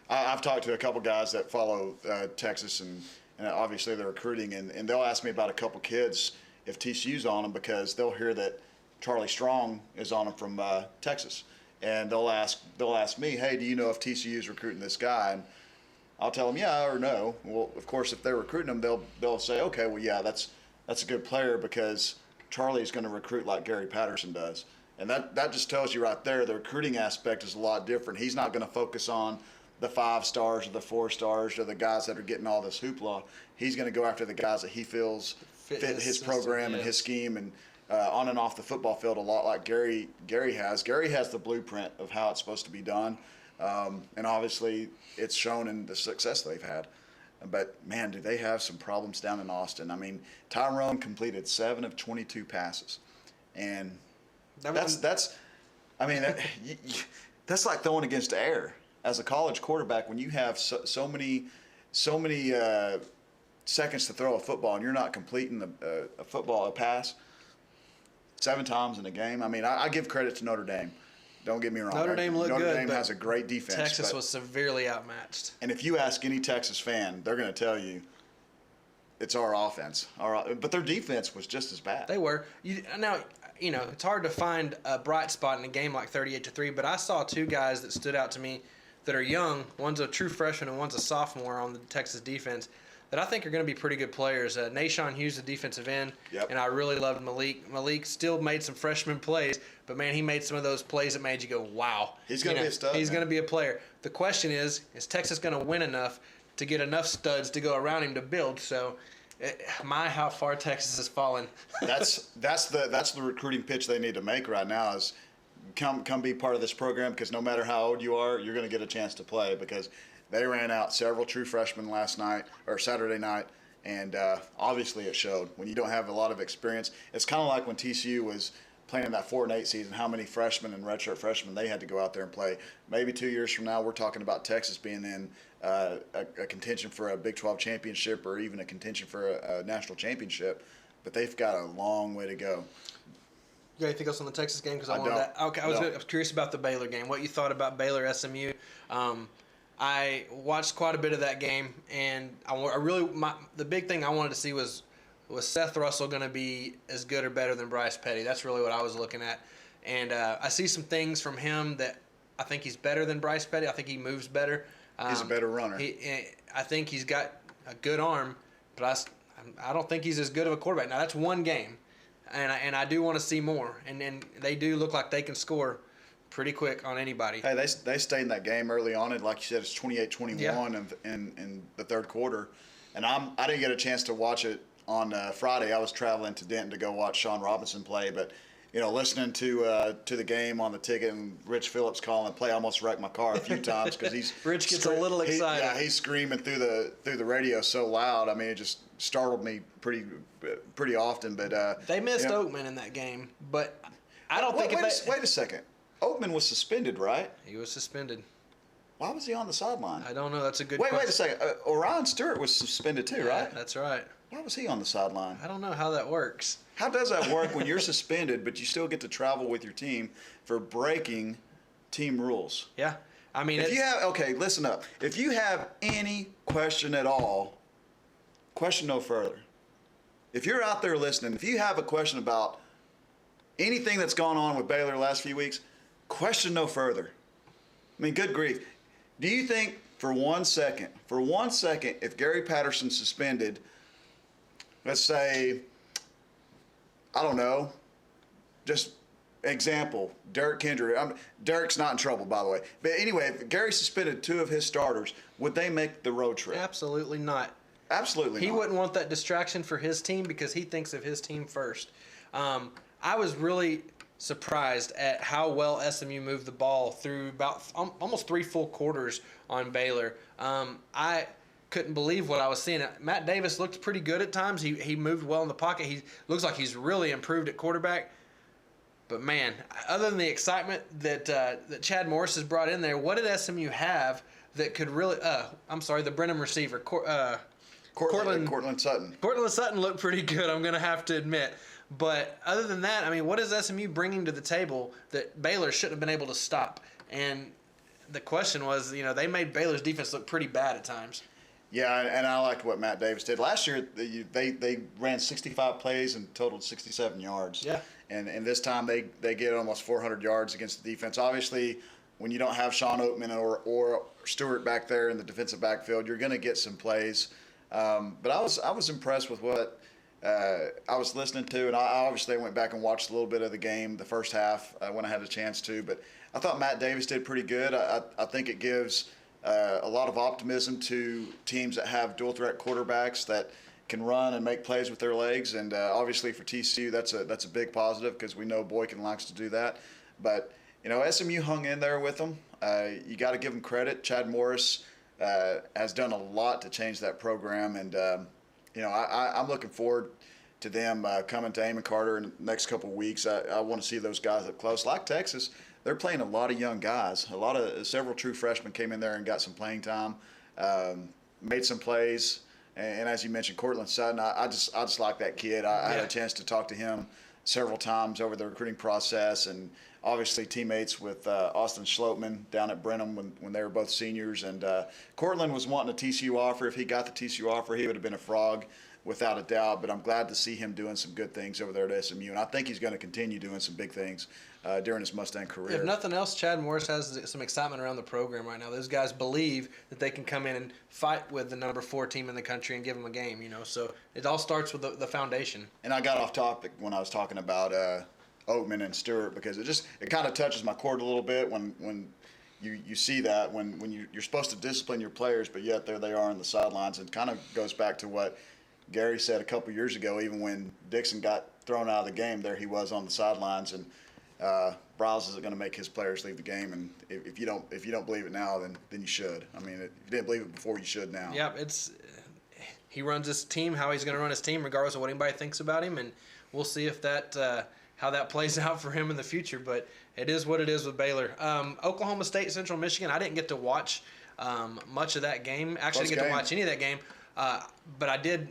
Speaker 1: I've talked to a couple guys that follow Texas, and obviously they're recruiting, and they'll ask me about a couple kids if TCU's on them, because they'll hear that Charlie Strong is on them from Texas. And they'll ask me, hey, do you know if TCU is recruiting this guy? And I'll tell them, yeah or no. Well, of course, if they're recruiting him, they'll say, okay, well, yeah, that's a good player, because Charlie's going to recruit like Gary Patterson does. And that just tells you right there, the recruiting aspect is a lot different. He's not going to focus on the 5 stars or the 4 stars or the guys that are getting all this hoopla. He's going to go after the guys that he feels fit his program and his scheme and on and off the football field a lot like Gary has. Gary has the blueprint of how it's supposed to be done, and obviously it's shown in the success they've had. But, man, do they have some problems down in Austin. I mean, Tyrone completed 7 of 22 passes. And that's like throwing against air as a college quarterback when you have so many seconds to throw a football and you're not completing a pass 7 times in a game. I mean, I give credit to Notre Dame. Don't get me wrong.
Speaker 2: Notre Dame looked good.
Speaker 1: Notre Dame has a great defense.
Speaker 2: Texas was severely outmatched.
Speaker 1: And if you ask any Texas fan, they're going to tell you it's our offense. But their defense was just as bad.
Speaker 2: They were. Now, it's hard to find a bright spot in a game like 38-3, but I saw 2 guys that stood out to me that are young. One's a true freshman and one's a sophomore on the Texas defense that I think are going to be pretty good players. Nashawn Hughes, the defensive end, and I really loved Malik. Malik still made some freshman plays, but, man, he made some of those plays that made you go, wow.
Speaker 1: He's going to be a stud.
Speaker 2: He's going to be a player. The question is Texas going to win enough to get enough studs to go around him to build? So, how far Texas has fallen. That's
Speaker 1: the recruiting pitch they need to make right now is come be part of this program because no matter how old you are, you're going to get a chance to play because they ran out several true freshmen last night or Saturday night, and obviously it showed. When you don't have a lot of experience, it's kind of like when TCU was playing that 4-8 season, how many freshmen and redshirt freshmen they had to go out there and play. Maybe 2 years from now, we're talking about Texas being in a contention for a Big 12 championship or even a contention for a national championship, but they've got a long way to go.
Speaker 2: You got anything else on the Texas game? Because I was curious about the Baylor game. What you thought about Baylor SMU? I watched quite a bit of that game, and the big thing I wanted to see was Seth Russell going to be as good or better than Bryce Petty? That's really what I was looking at. And I see some things from him that I think he's better than Bryce Petty. I think he moves better.
Speaker 1: He's a better runner.
Speaker 2: I think he's got a good arm, but I don't think he's as good of a quarterback. Now, that's one game, and I do want to see more. And they do look like they can score pretty quick on anybody.
Speaker 1: Hey, they stayed in that game early on, and like you said, it's 28-21 in the third quarter. And I didn't get a chance to watch it on Friday. I was traveling to Denton to go watch Sean Robinson play, but listening to the game on the ticket and Rich Phillips calling the play, I almost wrecked my car a few times because he's
Speaker 2: Rich gets a little excited.
Speaker 1: He's screaming through the radio so loud. I mean, it just startled me pretty often. But
Speaker 2: they missed Oakman in that game, but I don't think.
Speaker 1: Wait a second. Oakman was suspended, right?
Speaker 2: He was suspended.
Speaker 1: Why was he on the sideline?
Speaker 2: I don't know. That's a good question.
Speaker 1: Wait a second. Orion Stewart was suspended too, right?
Speaker 2: That's right.
Speaker 1: Why was he on the sideline?
Speaker 2: I don't know how that works.
Speaker 1: How does that work when you're suspended, but you still get to travel with your team for breaking team rules?
Speaker 2: Yeah. I mean,
Speaker 1: listen up. If you have any question at all, question no further. If you're out there listening, if you have a question about anything that's gone on with Baylor the last few weeks, question no further. I mean, good grief. Do you think for one second, if Gary Patterson's suspended, let's say, I don't know, just example, Derrick Kendrick. Derrick's not in trouble, by the way. But anyway, if Gary suspended 2 of his starters, would they make the road trip?
Speaker 2: Absolutely not.
Speaker 1: Absolutely not.
Speaker 2: He wouldn't want that distraction for his team because he thinks of his team first. I was really surprised at how well SMU moved the ball through about almost 3 full quarters on Baylor. I couldn't believe what I was seeing. Matt Davis looked pretty good at times. He moved well in the pocket. He looks like he's really improved at quarterback. But, man, other than the excitement that Chad Morris has brought in there, what did SMU have that could really the Brenham receiver,
Speaker 1: Cortland Sutton.
Speaker 2: Cortland Sutton looked pretty good, I'm going to have to admit. But other than that, I mean, what is SMU bringing to the table that Baylor shouldn't have been able to stop? And the question was, they made Baylor's defense look pretty bad at times.
Speaker 1: Yeah, and I liked what Matt Davis did. Last year, they ran 65 plays and totaled 67 yards.
Speaker 2: Yeah.
Speaker 1: And this time they get almost 400 yards against the defense. Obviously, when you don't have Sean Oatman or Stewart back there in the defensive backfield, you're going to get some plays. But I was impressed with what I was listening to, and I obviously went back and watched a little bit of the game, the first half, when I had a chance to. But I thought Matt Davis did pretty good. I think it gives a lot of optimism to teams that have dual threat quarterbacks that can run and make plays with their legs. And obviously for TCU, that's a big positive because we know Boykin likes to do that. But SMU hung in there with them. You got to give them credit. Chad Morris has done a lot to change that program, and I'm looking forward to them coming to Amon Carter in the next couple of weeks. I want to see those guys up close. Like Texas, they're playing a lot of young guys. Several true freshmen came in there and got some playing time, made some plays. And as you mentioned, Cortland Sutton, I just like that kid. I had a chance to talk to him several times over the recruiting process, and obviously teammates with Austin Schlotman down at Brenham when they were both seniors. And Cortland was wanting a TCU offer. If he got the TCU offer, he would have been a frog without a doubt. But I'm glad to see him doing some good things over there at SMU. And I think he's going to continue doing some big things during his Mustang career.
Speaker 2: If nothing else, Chad Morris has some excitement around the program right now. Those guys believe that they can come in and fight with the number 4 team in the country and give them a game, So it all starts with the foundation.
Speaker 1: And I got off topic when I was talking about Oatman and Stewart because it kind of touches my chord a little bit when you see that when you're supposed to discipline your players, but yet there they are on the sidelines. And kind of goes back to what Gary said a couple years ago. Even when Dixon got thrown out of the game, there he was on the sidelines. And Browse isn't going to make his players leave the game. And if you don't believe it now, then you should. I mean, if you didn't believe it before, you should now.
Speaker 2: Yeah, he runs his team how he's going to run his team, regardless of what anybody thinks about him. And we'll see if how that plays out for him in the future. But it is what it is with Baylor. Oklahoma State, Central Michigan. I didn't get to watch much of that game. Actually, I didn't get to watch any of that game. But I did,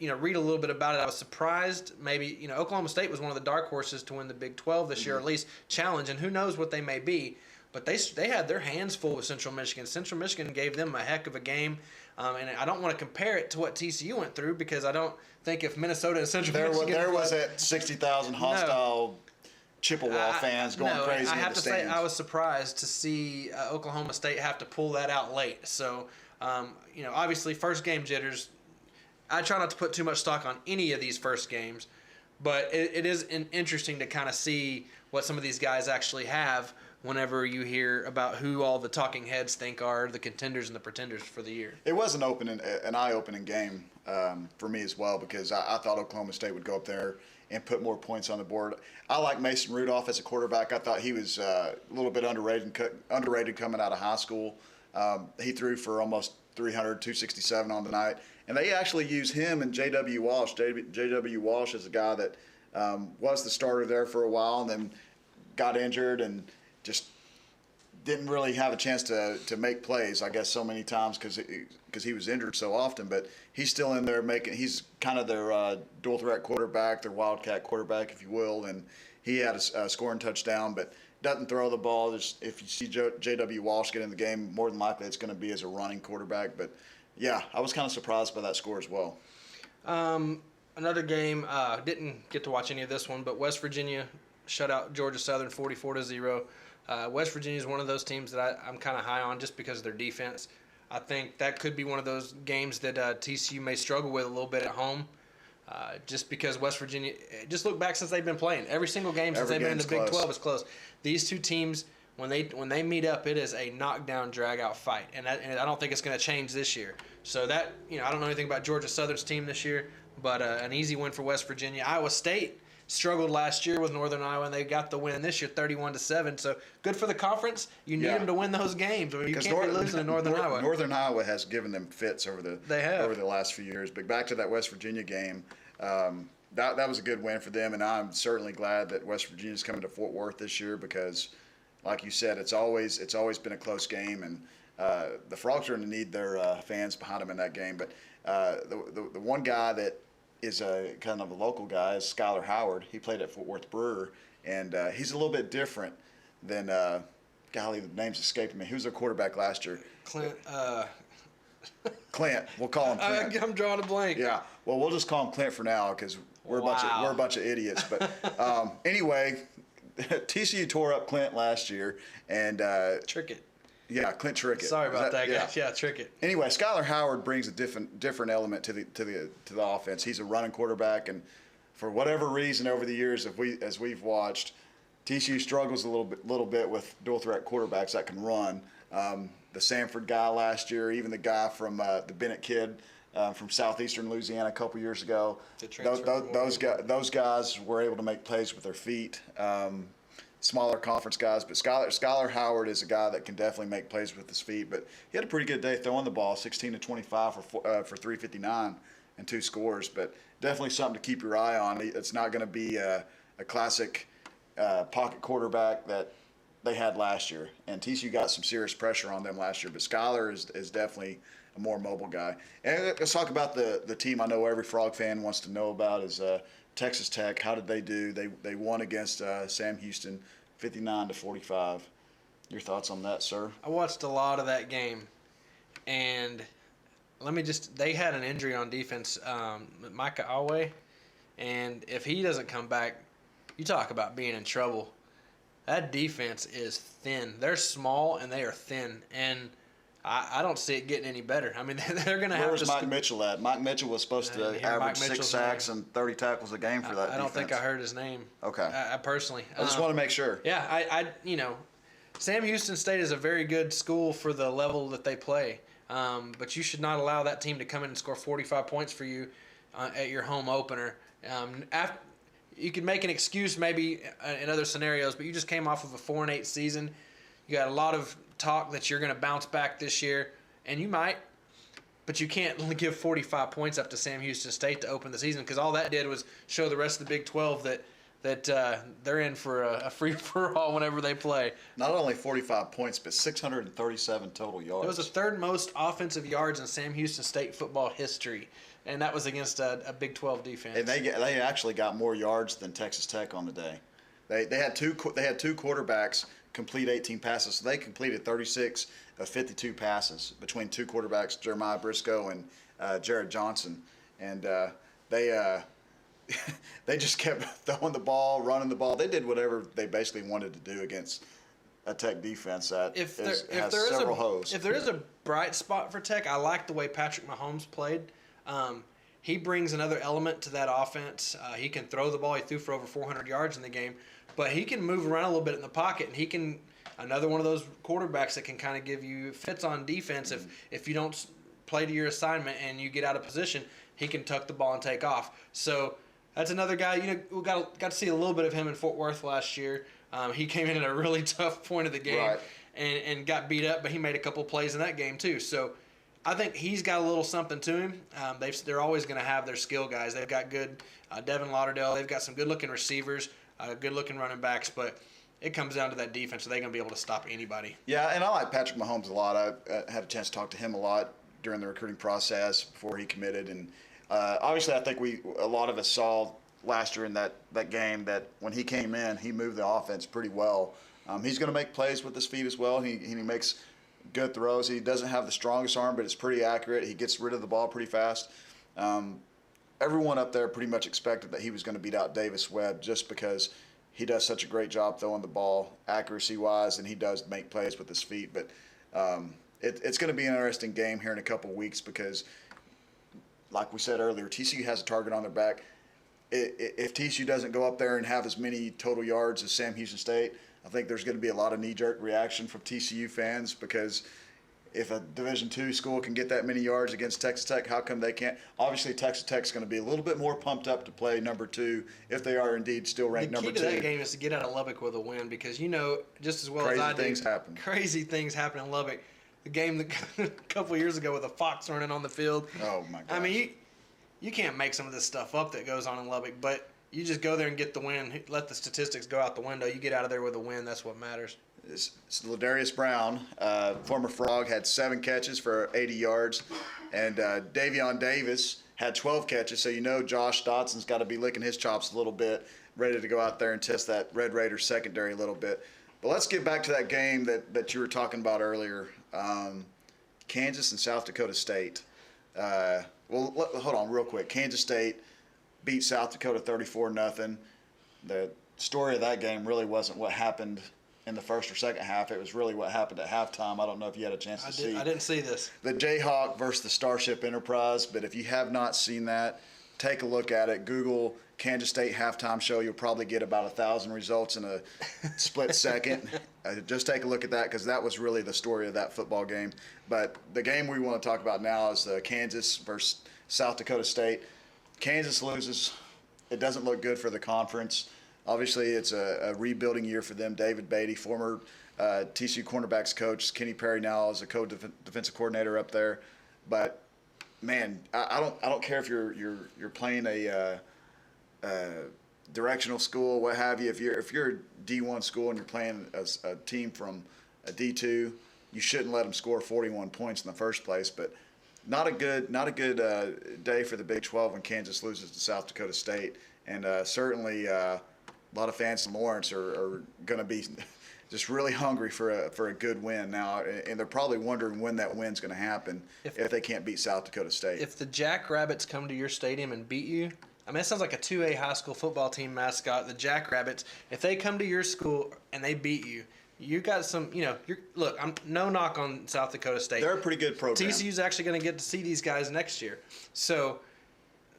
Speaker 2: read a little bit about it. I was surprised. Maybe Oklahoma State was one of the dark horses to win the Big 12 this year, or at least challenge. And who knows what they may be. But they had their hands full with Central Michigan. Central Michigan gave them a heck of a game. And I don't want to compare it to what TCU went through because I don't think if Minnesota and Central Michigan
Speaker 1: there was that 60,000 hostile Chippewa fans going crazy.
Speaker 2: I have
Speaker 1: in the
Speaker 2: to
Speaker 1: stands.
Speaker 2: say I was surprised to see Oklahoma State have to pull that out late. So obviously first game jitters. I try not to put too much stock on any of these first games, but it is interesting to kind of see what some of these guys actually have whenever you hear about who all the talking heads think are the contenders and the pretenders for the year.
Speaker 1: It was an eye-opening game for me as well because I thought Oklahoma State would go up there and put more points on the board. I like Mason Rudolph as a quarterback. I thought he was a little bit underrated coming out of high school. He threw for almost 267 on the night. And they actually use him and J.W. Walsh. J.W. Walsh is a guy that was the starter there for a while and then got injured and just didn't really have a chance to make plays, I guess, so many times because he was injured so often. But he's still in there he's kind of their dual threat quarterback, their wildcat quarterback, if you will. And he had a scoring touchdown, but doesn't throw the ball. If you see J.W. Walsh get in the game, more than likely it's going to be as a running quarterback. But yeah, I was kind of surprised by that score as well.
Speaker 2: Another game, didn't get to watch any of this one, but West Virginia shut out Georgia Southern 44-0. West Virginia is one of those teams that I'm kind of high on just because of their defense. I think that could be one of those games that TCU may struggle with a little bit at home. Just because West Virginia, just look back since they've been playing. Every single game since they've been in the Big 12 is close. These two teams, when they meet up, it is a knockdown, drag-out fight, and I don't think it's going to change this year. So that I don't know anything about Georgia Southern's team this year, but an easy win for West Virginia. Iowa State struggled last year with Northern Iowa, and they got the win this year, 31-7. So good for the conference. You need them to win those games. I mean, you can't be losing to Northern Iowa.
Speaker 1: Northern Iowa has given them fits over the last few years. But back to that West Virginia game, that was a good win for them, and I'm certainly glad that West Virginia's coming to Fort Worth this year because, like you said, it's always been a close game, and the Frogs are going to need their fans behind them in that game. But the one guy that is a kind of a local guy is Skylar Howard. He played at Fort Worth Brewer, and he's a little bit different than golly, the name's escaping me. He was their quarterback last year.
Speaker 2: Clint.
Speaker 1: Clint. We'll call him Clint.
Speaker 2: I'm drawing a blank.
Speaker 1: Yeah. Well, we'll just call him Clint for now because we're a bunch of idiots. But anyway, TCU tore up Clint last year, and
Speaker 2: Trickett.
Speaker 1: Yeah, Clint Trickett.
Speaker 2: Sorry about that, guys. Yeah, Trickett.
Speaker 1: Anyway, Skylar Howard brings a different element to the offense. He's a running quarterback, and for whatever reason, over the years, as we've watched, TCU struggles a little bit with dual threat quarterbacks that can run. The Sanford guy last year, even the guy from the Bennett kid from southeastern Louisiana a couple years ago. Those guys were able to make plays with their feet. Smaller conference guys, but Skylar Howard is a guy that can definitely make plays with his feet. But he had a pretty good day throwing the ball, 16 to 25 for 359 and 2 scores. But definitely something to keep your eye on. It's not going to be a classic pocket quarterback that they had last year. And TCU got some serious pressure on them last year. But Skylar is definitely a more mobile guy. And let's talk about the team I know every Frog fan wants to know about is Texas Tech. How did they do? They won against Sam Houston, 59-45. Your thoughts on that, sir?
Speaker 2: I watched a lot of that game, and they had an injury on defense, Micah Alway, and if he doesn't come back, you talk about being in trouble. That defense is thin. They're small, and they are thin, and I don't see it getting any better. I mean, they're going to have to.
Speaker 1: Where's Mike Mitchell at? Mike Mitchell was supposed to average 6 sacks and 30 tackles a game for that defense.
Speaker 2: I don't think I heard his name.
Speaker 1: Okay.
Speaker 2: I personally.
Speaker 1: I just want to make sure.
Speaker 2: Yeah, Sam Houston State is a very good school for the level that they play. But you should not allow that team to come in and score 45 points for you at your home opener. You could make an excuse maybe in other scenarios, but you just came off of a 4-8 season. You got a lot of talk that you're going to bounce back this year, and you might, but you can't only give 45 points up to Sam Houston State to open the season, because all that did was show the rest of the Big 12 that they're in for a free-for-all whenever they play.
Speaker 1: Not only 45 points, but 637 total yards.
Speaker 2: It was the third most offensive yards in Sam Houston State football history, and that was against a Big 12 defense.
Speaker 1: And they actually got more yards than Texas Tech on the day. They had two quarterbacks complete 18 passes. So they completed 36 of 52 passes between 2 quarterbacks, Jeremiah Briscoe and Jared Johnson. And they just kept throwing the ball, running the ball. They did whatever they basically wanted to do against a Tech defense that has several holes.
Speaker 2: If there is a bright spot for Tech, I like the way Patrick Mahomes played. He brings another element to that offense. He can throw the ball. He threw for over 400 yards in the game. But he can move around a little bit in the pocket, and he can another one of those quarterbacks that can kind of give you fits on defense. If you don't play to your assignment and you get out of position, he can tuck the ball and take off. So that's another guy. We got to see a little bit of him in Fort Worth last year. He came in at a really tough point of the game and got beat up, but he made a couple plays in that game too. So I think he's got a little something to him. They're always going to have their skill guys. They've got good Devin Lauderdale. They've got some good-looking receivers. Good-looking running backs, but it comes down to that defense. Are they going to be able to stop anybody? Yeah,
Speaker 1: and I like Patrick Mahomes a lot. I had a chance to talk to him a lot during the recruiting process before he committed. And obviously I think a lot of us saw last year in that game that when he came in, he moved the offense pretty well. He's going to make plays with his feet as well. He makes good throws. He doesn't have the strongest arm, but it's pretty accurate. He gets rid of the ball pretty fast. Everyone up there pretty much expected that he was going to beat out Davis Webb just because he does such a great job throwing the ball accuracy-wise, and he does make plays with his feet. But it's going to be an interesting game here in a couple of weeks because, like we said earlier, TCU has a target on their back. If TCU doesn't go up there and have as many total yards as Sam Houston State, I think there's going to be a lot of knee-jerk reaction from TCU fans because – if a Division II school can get that many yards against Texas Tech, how come they can't? Obviously, Texas Tech's going to be a little bit more pumped up to play number 2 if they are indeed still ranked number 2.
Speaker 2: The key to that game is to get out of Lubbock with a win because just as well as I do, crazy things happen in Lubbock. The game a couple of years ago with a fox running on the field.
Speaker 1: Oh, my gosh.
Speaker 2: I mean, you can't make some of this stuff up that goes on in Lubbock, but you just go there and get the win. Let the statistics go out the window. You get out of there with a win. That's what matters.
Speaker 1: It's Ladarius Brown, former Frog, had 7 catches for 80 yards, and Davion Davis had 12 catches. So Josh Dotson's got to be licking his chops a little bit, ready to go out there and test that Red Raiders secondary a little bit. But let's get back to that game that you were talking about earlier, Kansas and South Dakota State. Hold on real quick. Kansas State beat South Dakota 34-0. The story of that game really wasn't what happened in the first or second half. It was really what happened at halftime. I don't know if you had a chance to see.
Speaker 2: I didn't see this.
Speaker 1: The Jayhawk versus the Starship Enterprise, but if you have not seen that, take a look at it. Google Kansas State halftime show, you'll probably get about 1,000 results in a split second. Just take a look at that, because that was really the story of that football game. But the game we want to talk about now is Kansas versus South Dakota State. Kansas loses. It doesn't look good for the conference. Obviously, it's a rebuilding year for them. David Beatty, former TCU cornerbacks coach. Kenny Perry now is a co-defensive coordinator up there. But man, I don't care if you're playing a directional school, what have you. If you're a D1 school and you're playing a team from a D2, you shouldn't let them score 41 points in the first place. But not a good day for the Big 12 when Kansas loses to South Dakota State, and certainly a lot of fans in Lawrence are going to be just really hungry for a good win now, and they're probably wondering when that win's going to happen if they can't beat South Dakota State.
Speaker 2: If the Jackrabbits come to your stadium and beat you, I mean, it sounds like a 2A high school football team mascot, the Jackrabbits. If they come to your school and they beat you, you got some, look, I'm no knock on South Dakota State.
Speaker 1: They're a pretty good program.
Speaker 2: TCU's actually going to get to see these guys next year. So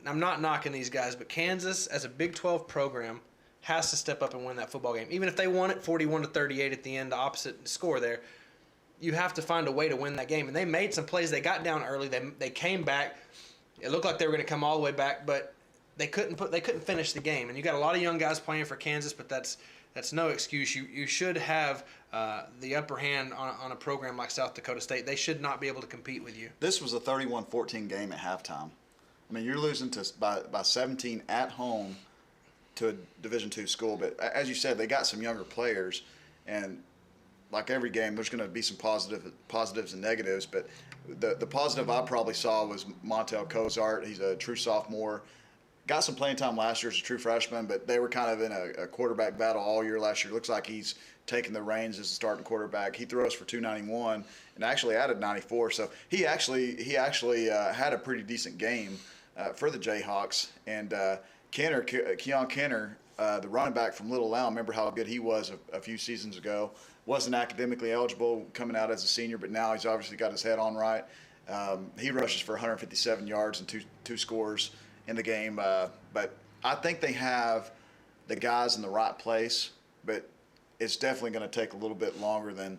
Speaker 2: I'm not knocking these guys, but Kansas, as a Big 12 program, has to step up and win that football game. Even if they won it 41-38 at the end, the opposite score there, you have to find a way to win that game. And they made some plays. They got down early. They came back. It looked like they were going to come all the way back, but they couldn't finish the game. And you got a lot of young guys playing for Kansas, but that's no excuse. You should have the upper hand on a program like South Dakota State. They should not be able to compete with you.
Speaker 1: This was a 31-14 game at halftime. I mean, you're losing by 17 at home to a Division II school. But as you said, they got some younger players, and like every game, there's going to be some positives and negatives. But the positive I probably saw was Montel Cozart. He's a true sophomore. Got some playing time last year as a true freshman, but they were kind of in a quarterback battle all year last year. Looks like he's taking the reins as a starting quarterback. He throws for 291 and actually added 94. So he actually had a pretty decent game for the Jayhawks. And Keon Kenner, the running back from Little Elm, remember how good he was a few seasons ago. Wasn't academically eligible coming out as a senior, but now he's obviously got his head on right. He rushes for 157 yards and two scores in the game. But I think they have the guys in the right place, but it's definitely going to take a little bit longer than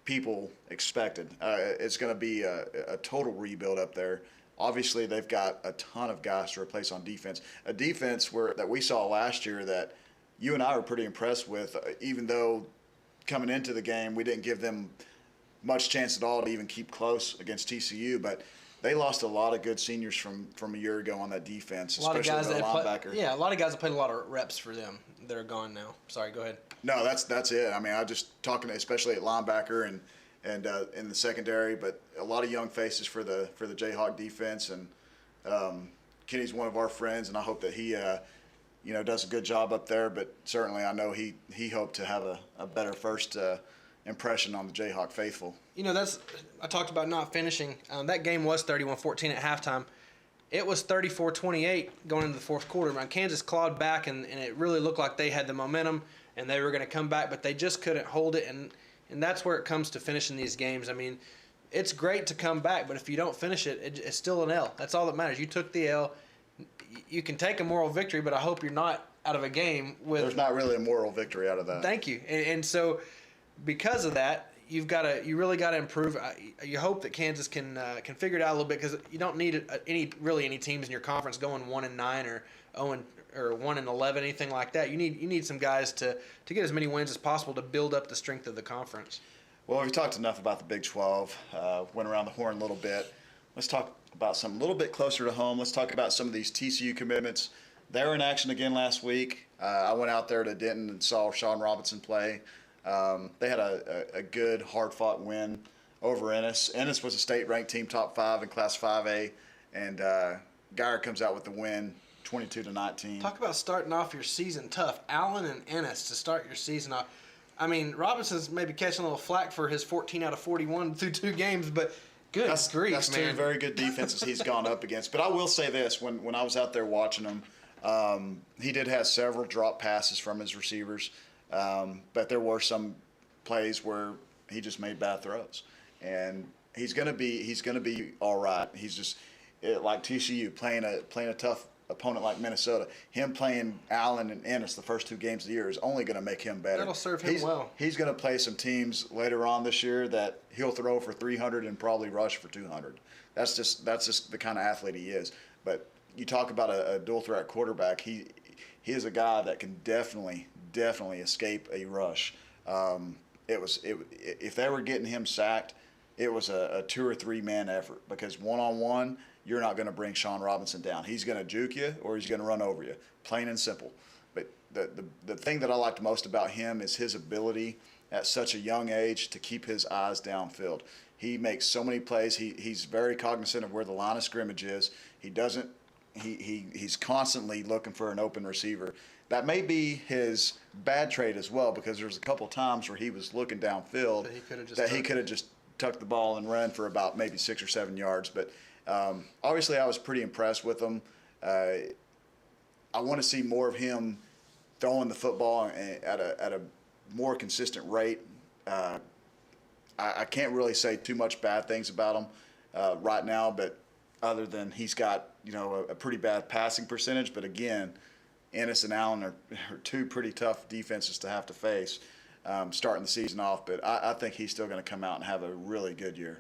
Speaker 1: people expected. It's going to be a total rebuild up there. Obviously, they've got a ton of guys to replace on defense. A defense that we saw last year that you and I were pretty impressed with, even though coming into the game we didn't give them much chance at all to even keep close against TCU. But they lost a lot of good seniors from a year ago on that defense, especially the linebacker.
Speaker 2: A lot of guys have played a lot of reps for them. They're gone now. Sorry, go ahead.
Speaker 1: No, that's it. I mean, I just talking especially at linebacker and in the secondary, but a lot of young faces for the Jayhawk defense. And Kenny's one of our friends, and I hope that he does a good job up there. But certainly, I know he hoped to have a better first impression on the Jayhawk faithful.
Speaker 2: I talked about not finishing. That game was 31-14 at halftime. It was 34-28 going into the fourth quarter. Kansas clawed back, and it really looked like they had the momentum, and they were going to come back, but they just couldn't hold it, and that's where it comes to finishing these games. I mean, it's great to come back, but if you don't finish it, it's still an L. That's all that matters. You took the L. You can take a moral victory, but I hope you're not out of a game with –
Speaker 1: There's not really a moral victory out of that.
Speaker 2: Thank you. And so because of that, you really got to improve. You hope that Kansas can figure it out a little bit, because you don't need any teams in your conference going 1-9 or 1-11, anything like that. You need some guys to get as many wins as possible to build up the strength of the conference.
Speaker 1: Well, we've talked enough about the Big 12. Went around the horn a little bit. Let's talk about something a little bit closer to home. Let's talk about some of these TCU commitments. They were in action again last week. I went out there to Denton and saw Sean Robinson play. They had a good, hard-fought win over Ennis. Ennis was a state-ranked team, top 5 in Class 5A, and Geyer comes out with the win, 22-19.
Speaker 2: Talk about starting off your season tough. Allen and Ennis to start your season off. I mean, Robinson's maybe catching a little flack for his 14 out of 41 through 2 games, but good grief,
Speaker 1: that's
Speaker 2: man.
Speaker 1: 2 very good defenses he's gone up against. But I will say this, when I was out there watching him, he did have several drop passes from his receivers. But there were some plays where he just made bad throws, and he's gonna be all right. He's just like TCU playing a opponent like Minnesota, him playing Allen and Ennis the first 2 games of the year is only going to make him better.
Speaker 2: That'll serve him well.
Speaker 1: He's going to play some teams later on this year that he'll throw for 300 and probably rush for 200. That's just the kind of athlete he is. But you talk about a dual threat quarterback. He is a guy that can definitely escape a rush. If they were getting him sacked, it was a 2 or 3 man effort, because one-on-one, you're not going to bring Sean Robinson down. He's going to juke you or he's going to run over you, plain and simple. But the thing that I liked most about him is his ability at such a young age to keep his eyes downfield. He makes so many plays. He's very cognizant of where the line of scrimmage is. He's constantly looking for an open receiver. That may be his bad trait as well, because there's a couple times where he was looking downfield that he could have just tucked the ball and run for about maybe 6 or 7 yards. But obviously I was pretty impressed with him. I want to see more of him throwing the football at a more consistent rate. I can't really say too much bad things about him right now, but other than he's got a pretty bad passing percentage. But again, Ennis and Allen are 2 pretty tough defenses to have to face starting the season off. But I think he's still going to come out and have a really good year.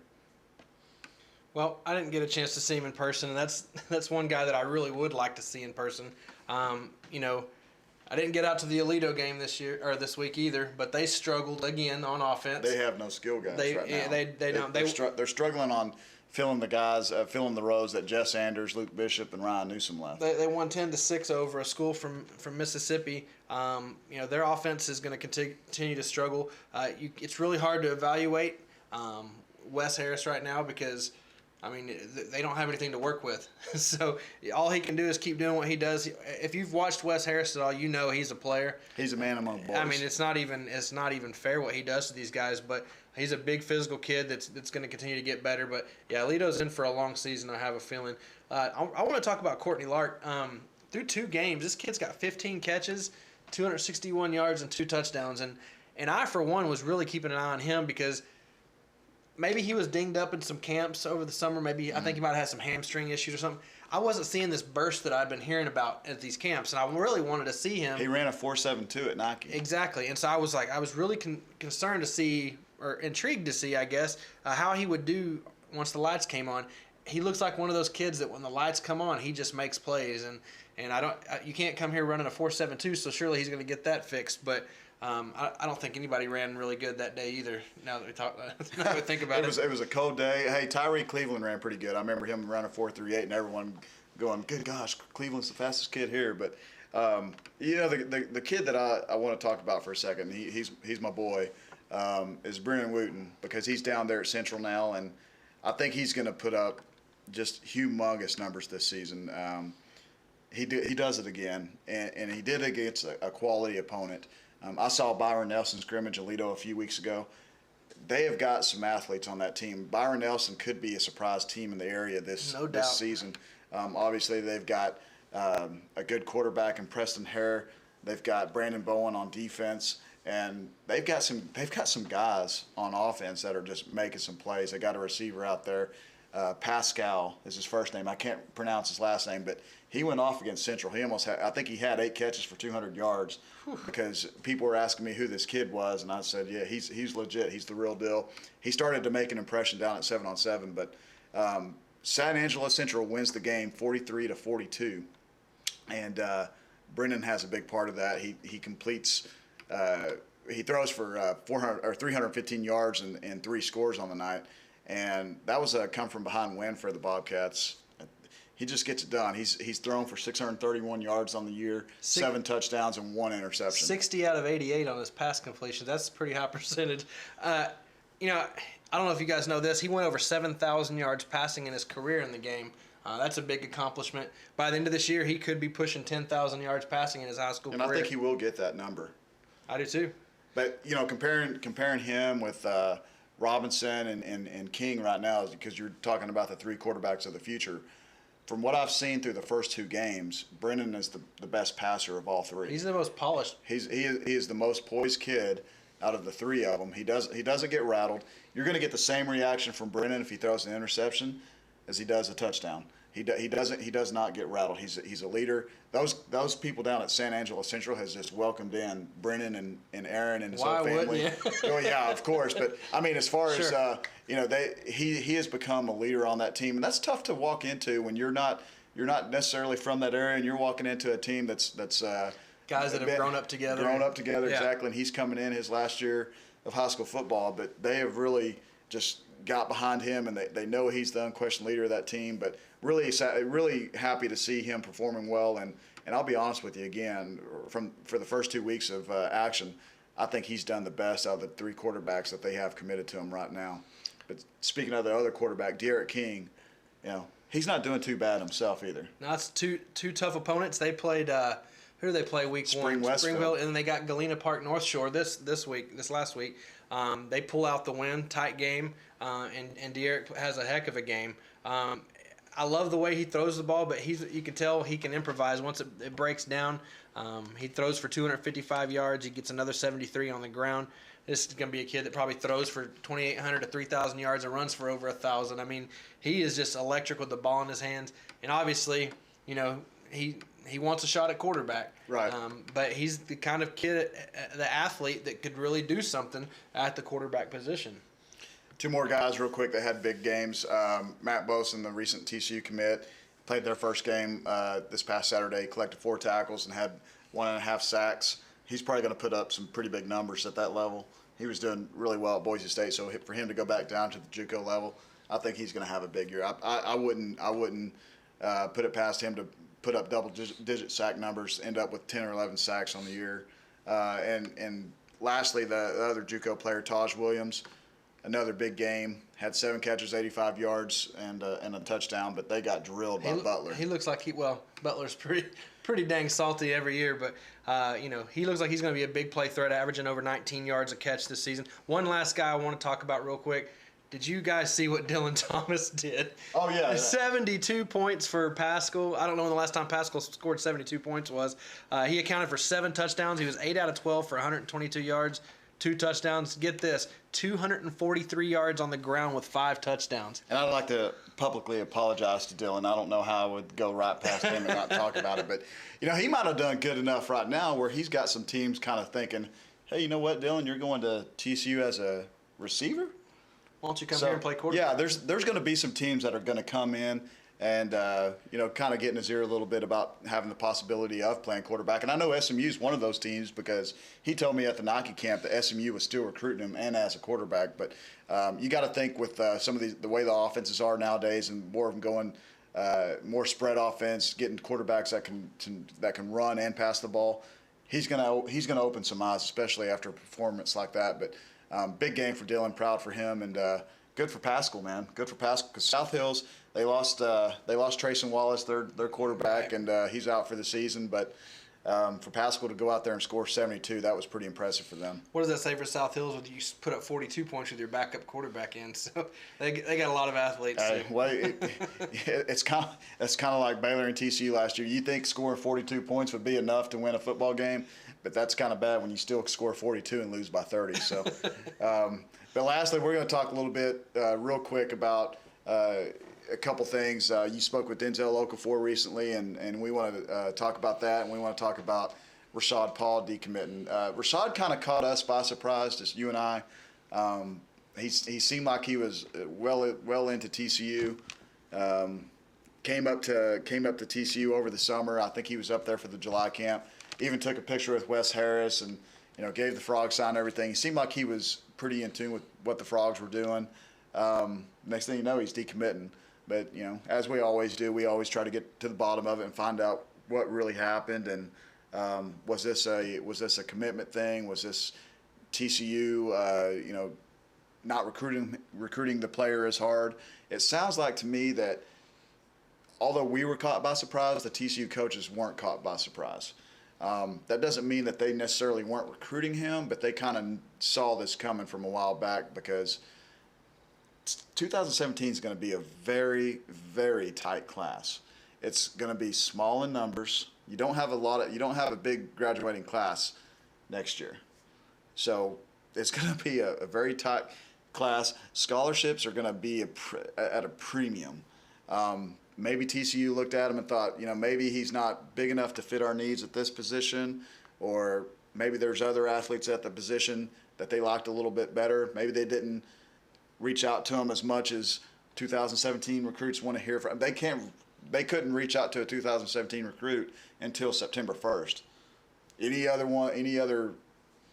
Speaker 2: Well, I didn't get a chance to see him in person, and that's one guy that I really would like to see in person. I didn't get out to the Alito game this week either, but they struggled again on offense.
Speaker 1: They have no skill guys right now.
Speaker 2: They don't.
Speaker 1: They're struggling on filling the roles that Jess Sanders, Luke Bishop, and Ryan Newsom left.
Speaker 2: They won 10-6 over a school from Mississippi. Their offense is going to continue to struggle. It's really hard to evaluate Wes Harris right now, because they don't have anything to work with. So all he can do is keep doing what he does. If you've watched Wes Harris at all, you know he's a player.
Speaker 1: He's a man among boys.
Speaker 2: It's not even fair what he does to these guys, but he's a big physical kid that's going to continue to get better. But yeah, Alito's in for a long season, I have a feeling. I want to talk about Courtney Lark. Through 2 games, this kid's got 15 catches, 261 yards, and 2 touchdowns. And I, for one, was really keeping an eye on him, because maybe he was dinged up in some camps over the summer. Maybe I think he might have had some hamstring issues or something. I wasn't seeing this burst that I've been hearing about at these camps, and I really wanted to see him.
Speaker 1: He ran a 4.72 at Nike.
Speaker 2: Exactly, and so I was really concerned to see, or intrigued to see, I guess, how he would do once the lights came on. He looks like one of those kids that when the lights come on, he just makes plays, and you can't come here running a 4.72, so surely he's going to get that fixed, but. I don't think anybody ran really good that day either. Now that we think about it,
Speaker 1: it was a cold day. Hey, Tyree Cleveland ran pretty good. I remember him running 4.38, and everyone going, "Good gosh, Cleveland's the fastest kid here." But the kid that I want to talk about for a second, he's my boy, is Brennan Wooten, because he's down there at Central now, and I think he's going to put up just humongous numbers this season. He does it again, and he did it against a quality opponent. I saw Byron Nelson scrimmage Alito a few weeks ago. They have got some athletes on that team. Byron Nelson could be a surprise team in the area this season. Obviously, they've got a good quarterback in Preston Hare. They've got Brandon Bowen on defense, and they've got some guys on offense that are just making some plays. They got a receiver out there. Pascal is his first name. I can't pronounce his last name, but he went off against Central. I think he had 8 catches for 200 yards. Because people were asking me who this kid was, and I said, yeah, he's legit. He's the real deal. He started to make an impression down at 7-on-7, but San Angelo Central wins the game 43-42, and Brennan has a big part of that. He completes. He throws for 315 yards and 3 scores on the night, and that was a come from behind win for the Bobcats. He just gets it done. He's thrown for 631 yards on the year, 7 touchdowns and 1 interception.
Speaker 2: 60 out of 88 on his pass completion. That's a pretty high percentage. I don't know if you guys know this. He went over 7,000 yards passing in his career in the game. That's a big accomplishment. By the end of this year, he could be pushing 10,000 yards passing in his high school career.
Speaker 1: And I think he will get that number.
Speaker 2: I do too.
Speaker 1: But comparing him with Robinson and King right now, because you're talking about the 3 quarterbacks of the future. From what I've seen through the first 2 games, Brennan is the best passer of all 3.
Speaker 2: He's the most polished.
Speaker 1: He is the most poised kid out of the 3 of them. He doesn't get rattled. You're going to get the same reaction from Brennan if he throws an interception as he does a touchdown. He does not get rattled. He's a leader. Those people down at San Angelo Central has just welcomed in Brennan and Aaron and his whole family. Oh yeah, of course. But I mean, as far as he has become a leader on that team, and that's tough to walk into when you're not necessarily from that area, and you're walking into a team that's
Speaker 2: guys that have grown up together.
Speaker 1: Yeah. Exactly. And he's coming in his last year of high school football, but they have really just got behind him, and they know he's the unquestioned leader of that team. But really happy to see him performing well. And I'll be honest with you again, for the first 2 weeks of action, I think he's done the best out of the three quarterbacks that they have committed to him right now. But speaking of the other quarterback, De'Aaron King, he's not doing too bad himself either.
Speaker 2: No, it's two tough opponents. They played. Who do they play week one?
Speaker 1: Springville,
Speaker 2: and then they got Galena Park North Shore this last week. They pull out the win, tight game, and De'Aaron has a heck of a game. I love the way he throws the ball, but you can tell he can improvise once it breaks down. He throws for 255 yards. He gets another 73 on the ground. This is going to be a kid that probably throws for 2,800 to 3,000 yards and runs for over 1,000. I mean, he is just electric with the ball in his hands. And obviously, he wants a shot at quarterback.
Speaker 1: Right.
Speaker 2: But he's the kind of kid, the athlete that could really do something at the quarterback position.
Speaker 1: Two more guys real quick that had big games. Matt Boson, the recent TCU commit, played their first game this past Saturday, collected 4 tackles and had 1.5 sacks. He's probably going to put up some pretty big numbers at that level. He was doing really well at Boise State, so for him to go back down to the JUCO level, I think he's going to have a big year. I wouldn't put it past him to put up double-digit sack numbers, end up with 10 or 11 sacks on the year. And lastly, the other JUCO player, Tosh Williams, another big game, had 7 catches, 85 yards, and a touchdown, but they got drilled by Butler.
Speaker 2: He looks like Butler's pretty dang salty every year, but he looks like he's going to be a big play threat, averaging over 19 yards a catch this season. One last guy I want to talk about real quick. Did you guys see what Dylan Thomas did?
Speaker 1: Oh, yeah.
Speaker 2: 72 points for Pascal. I don't know when the last time Pascal scored 72 points was. He accounted for 7 touchdowns. He was 8 out of 12 for 122 yards, 2 touchdowns. Get this, 243 yards on the ground with 5 touchdowns.
Speaker 1: And I'd like to publicly apologize to Dylan. I don't know how I would go right past him and not talk about it. But, he might have done good enough right now where he's got some teams kind of thinking, hey, you know what, Dylan, you're going to TCU as a receiver?
Speaker 2: Why don't you come here and play quarterback?
Speaker 1: Yeah, there's going to be some teams that are going to come in and, kind of get in his ear a little bit about having the possibility of playing quarterback. And I know SMU is one of those teams because he told me at the Nike camp that SMU was still recruiting him and as a quarterback. But you got to think with some of the way the offenses are nowadays and more of them going more spread offense, getting quarterbacks that can run and pass the ball. He's gonna open some eyes, especially after a performance like that. But big game for Dylan, proud for him, and good for Pascal, man. Good for Pascal because South Hills they lost Trayson Wallace, their quarterback, and he's out for the season. But for Pascal to go out there and score 72, that was pretty impressive for them.
Speaker 2: What does that say for South Hills when you put up 42 points with your backup quarterback in? So they got a lot of athletes.
Speaker 1: Well, it's kind of like Baylor and TCU last year. You think scoring 42 points would be enough to win a football game, but that's kind of bad when you still score 42 and lose by 30. So, but lastly, we're going to talk a little bit real quick about a couple things. You spoke with Denzel Okafor recently, and we want to talk about that, and we want to talk about Rashad Paul decommitting. Rashad kind of caught us by surprise, just you and I. He seemed like he was well into TCU. Came up to TCU over the summer. I think he was up there for the July camp. Even took a picture with Wes Harris and gave the Frog sign and everything. He seemed like he was pretty in tune with what the Frogs were doing. Next thing you know, he's decommitting. But as we always do, we always try to get to the bottom of it and find out what really happened. And was this a commitment thing? Was this TCU not recruiting the player as hard? It sounds like to me that although we were caught by surprise, the TCU coaches weren't caught by surprise. That doesn't mean that they necessarily weren't recruiting him, but they kind of saw this coming from a while back because 2017 is going to be a very, very tight class. It's going to be small in numbers. You don't have a big graduating class next year. So it's going to be a very tight class. Scholarships are going to be at a premium. maybe TCU looked at him and thought, maybe he's not big enough to fit our needs at this position, or maybe there's other athletes at the position that they liked a little bit better. Maybe they didn't reach out to him as much as 2017 recruits want to hear from. They couldn't reach out to a 2017 recruit until September 1st. Any other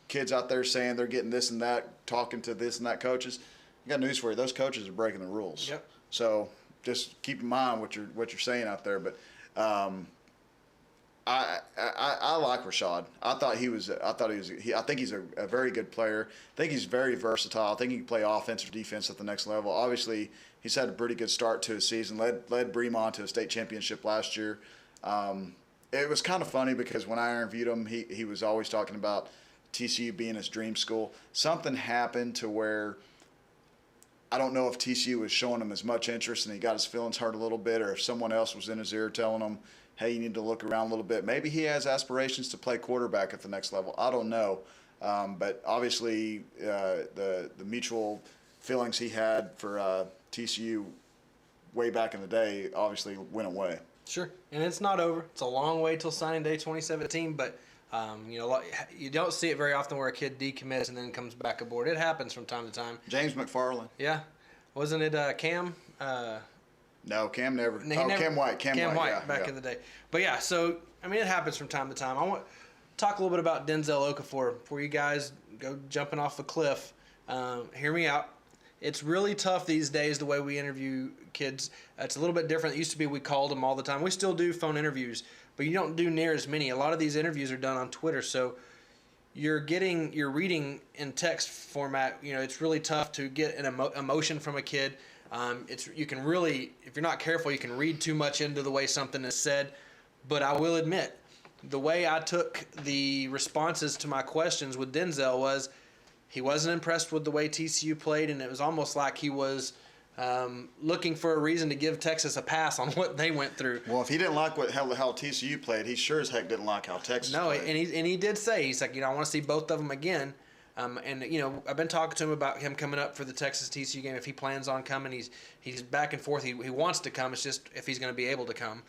Speaker 1: kids out there saying they're getting this and that, talking to this and that coaches, I got news for you. Those coaches are breaking the rules.
Speaker 2: Yep.
Speaker 1: So just keep in mind what you're saying out there. But I like Rashad. I think he's a very good player. I think he's very versatile. I think he can play offense or defense at the next level. Obviously, he's had a pretty good start to his season. Led Bremont to a state championship last year. It was kind of funny because when I interviewed him, he was always talking about TCU being his dream school. Something happened to where I don't know if TCU was showing him as much interest and he got his feelings hurt a little bit, or if someone else was in his ear telling him, hey, you need to look around a little bit. Maybe he has aspirations to play quarterback at the next level. I don't know. But obviously the mutual feelings he had for TCU way back in the day obviously went away.
Speaker 2: Sure. And it's not over. It's a long way till signing day 2017, but you don't see it very often where a kid decommits and then comes back aboard. It happens from time to time.
Speaker 1: James McFarland.
Speaker 2: Yeah. Wasn't it Cam?
Speaker 1: No, Cam never. Cam White.
Speaker 2: Cam White back in the day. But yeah, so it happens from time to time. I want to talk a little bit about Denzel Okafor before you guys go jumping off the cliff. Hear me out. It's really tough these days the way we interview kids. It's a little bit different. It used to be we called them all the time. We still do phone interviews, but you don't do near as many. A lot of these interviews are done on Twitter, so you're reading in text format. It's really tough to get an emotion from a kid. You can really, if you're not careful, you can read too much into the way something is said. But I will admit, the way I took the responses to my questions with Denzel was he wasn't impressed with the way TCU played, and it was almost like he was looking for a reason to give Texas a pass on what they went through.
Speaker 1: Well, if he didn't like how TCU played, he sure as heck didn't like how Texas played.
Speaker 2: No, and he did say, he's like, I want to see both of them again. I've been talking to him about him coming up for the Texas TCU game. If he plans on coming, he's back and forth. He wants to come. It's just if he's going to be able to come.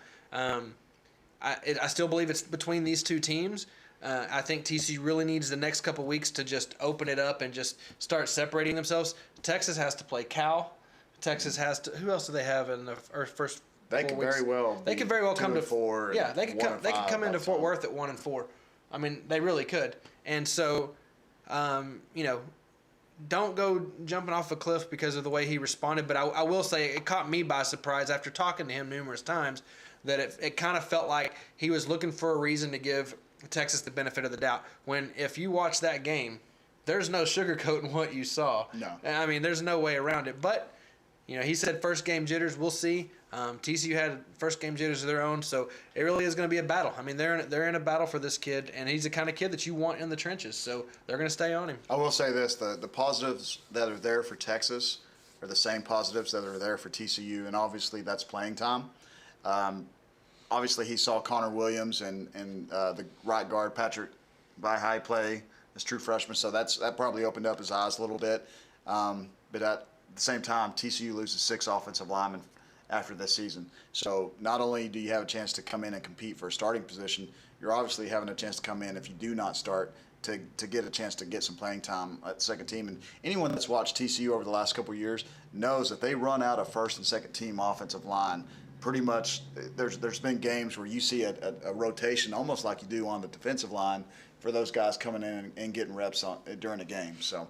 Speaker 2: I still believe it's between these two teams. I think TCU really needs the next couple weeks to just open it up and just start separating themselves. Texas has to play Cal. Texas has to. Who else do they have in the first?
Speaker 1: They could very well.
Speaker 2: They could very well come to
Speaker 1: 4.
Speaker 2: Yeah, they could come. They could come into Fort Worth at 1-4. I mean, they really could. And so, don't go jumping off a cliff because of the way he responded. But I will say it caught me by surprise after talking to him numerous times that it kind of felt like he was looking for a reason to give Texas the benefit of the doubt. When if you watch that game, there's no sugarcoating what you saw.
Speaker 1: No.
Speaker 2: I mean, there's no way around it. But, he said first game jitters. We'll see. TCU had first game jitters of their own, so it really is going to be a battle. I mean, they're in a battle for this kid, and he's the kind of kid that you want in the trenches, so they're going to stay on him.
Speaker 1: I will say this, the positives that are there for Texas are the same positives that are there for TCU, and obviously that's playing time. Obviously he saw Connor Williams and the right guard Patrick Vihai play as true freshman, so that probably opened up his eyes a little bit. But at the same time, TCU loses 6 offensive linemen after this season. So not only do you have a chance to come in and compete for a starting position, you're obviously having a chance to come in if you do not start to get a chance to get some playing time at the second team. And anyone that's watched TCU over the last couple of years knows that they run out of first and second team offensive line. Pretty much there's been games where you see a rotation almost like you do on the defensive line for those guys coming in and getting reps during a game. So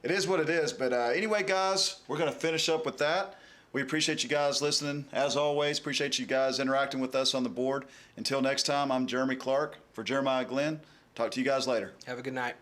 Speaker 1: it is what it is. But anyway, guys, we're going to finish up with that. We appreciate you guys listening. As always, appreciate you guys interacting with us on the board. Until next time, I'm Jeremy Clark for Jeremiah Glenn. Talk to you guys later.
Speaker 2: Have a good night.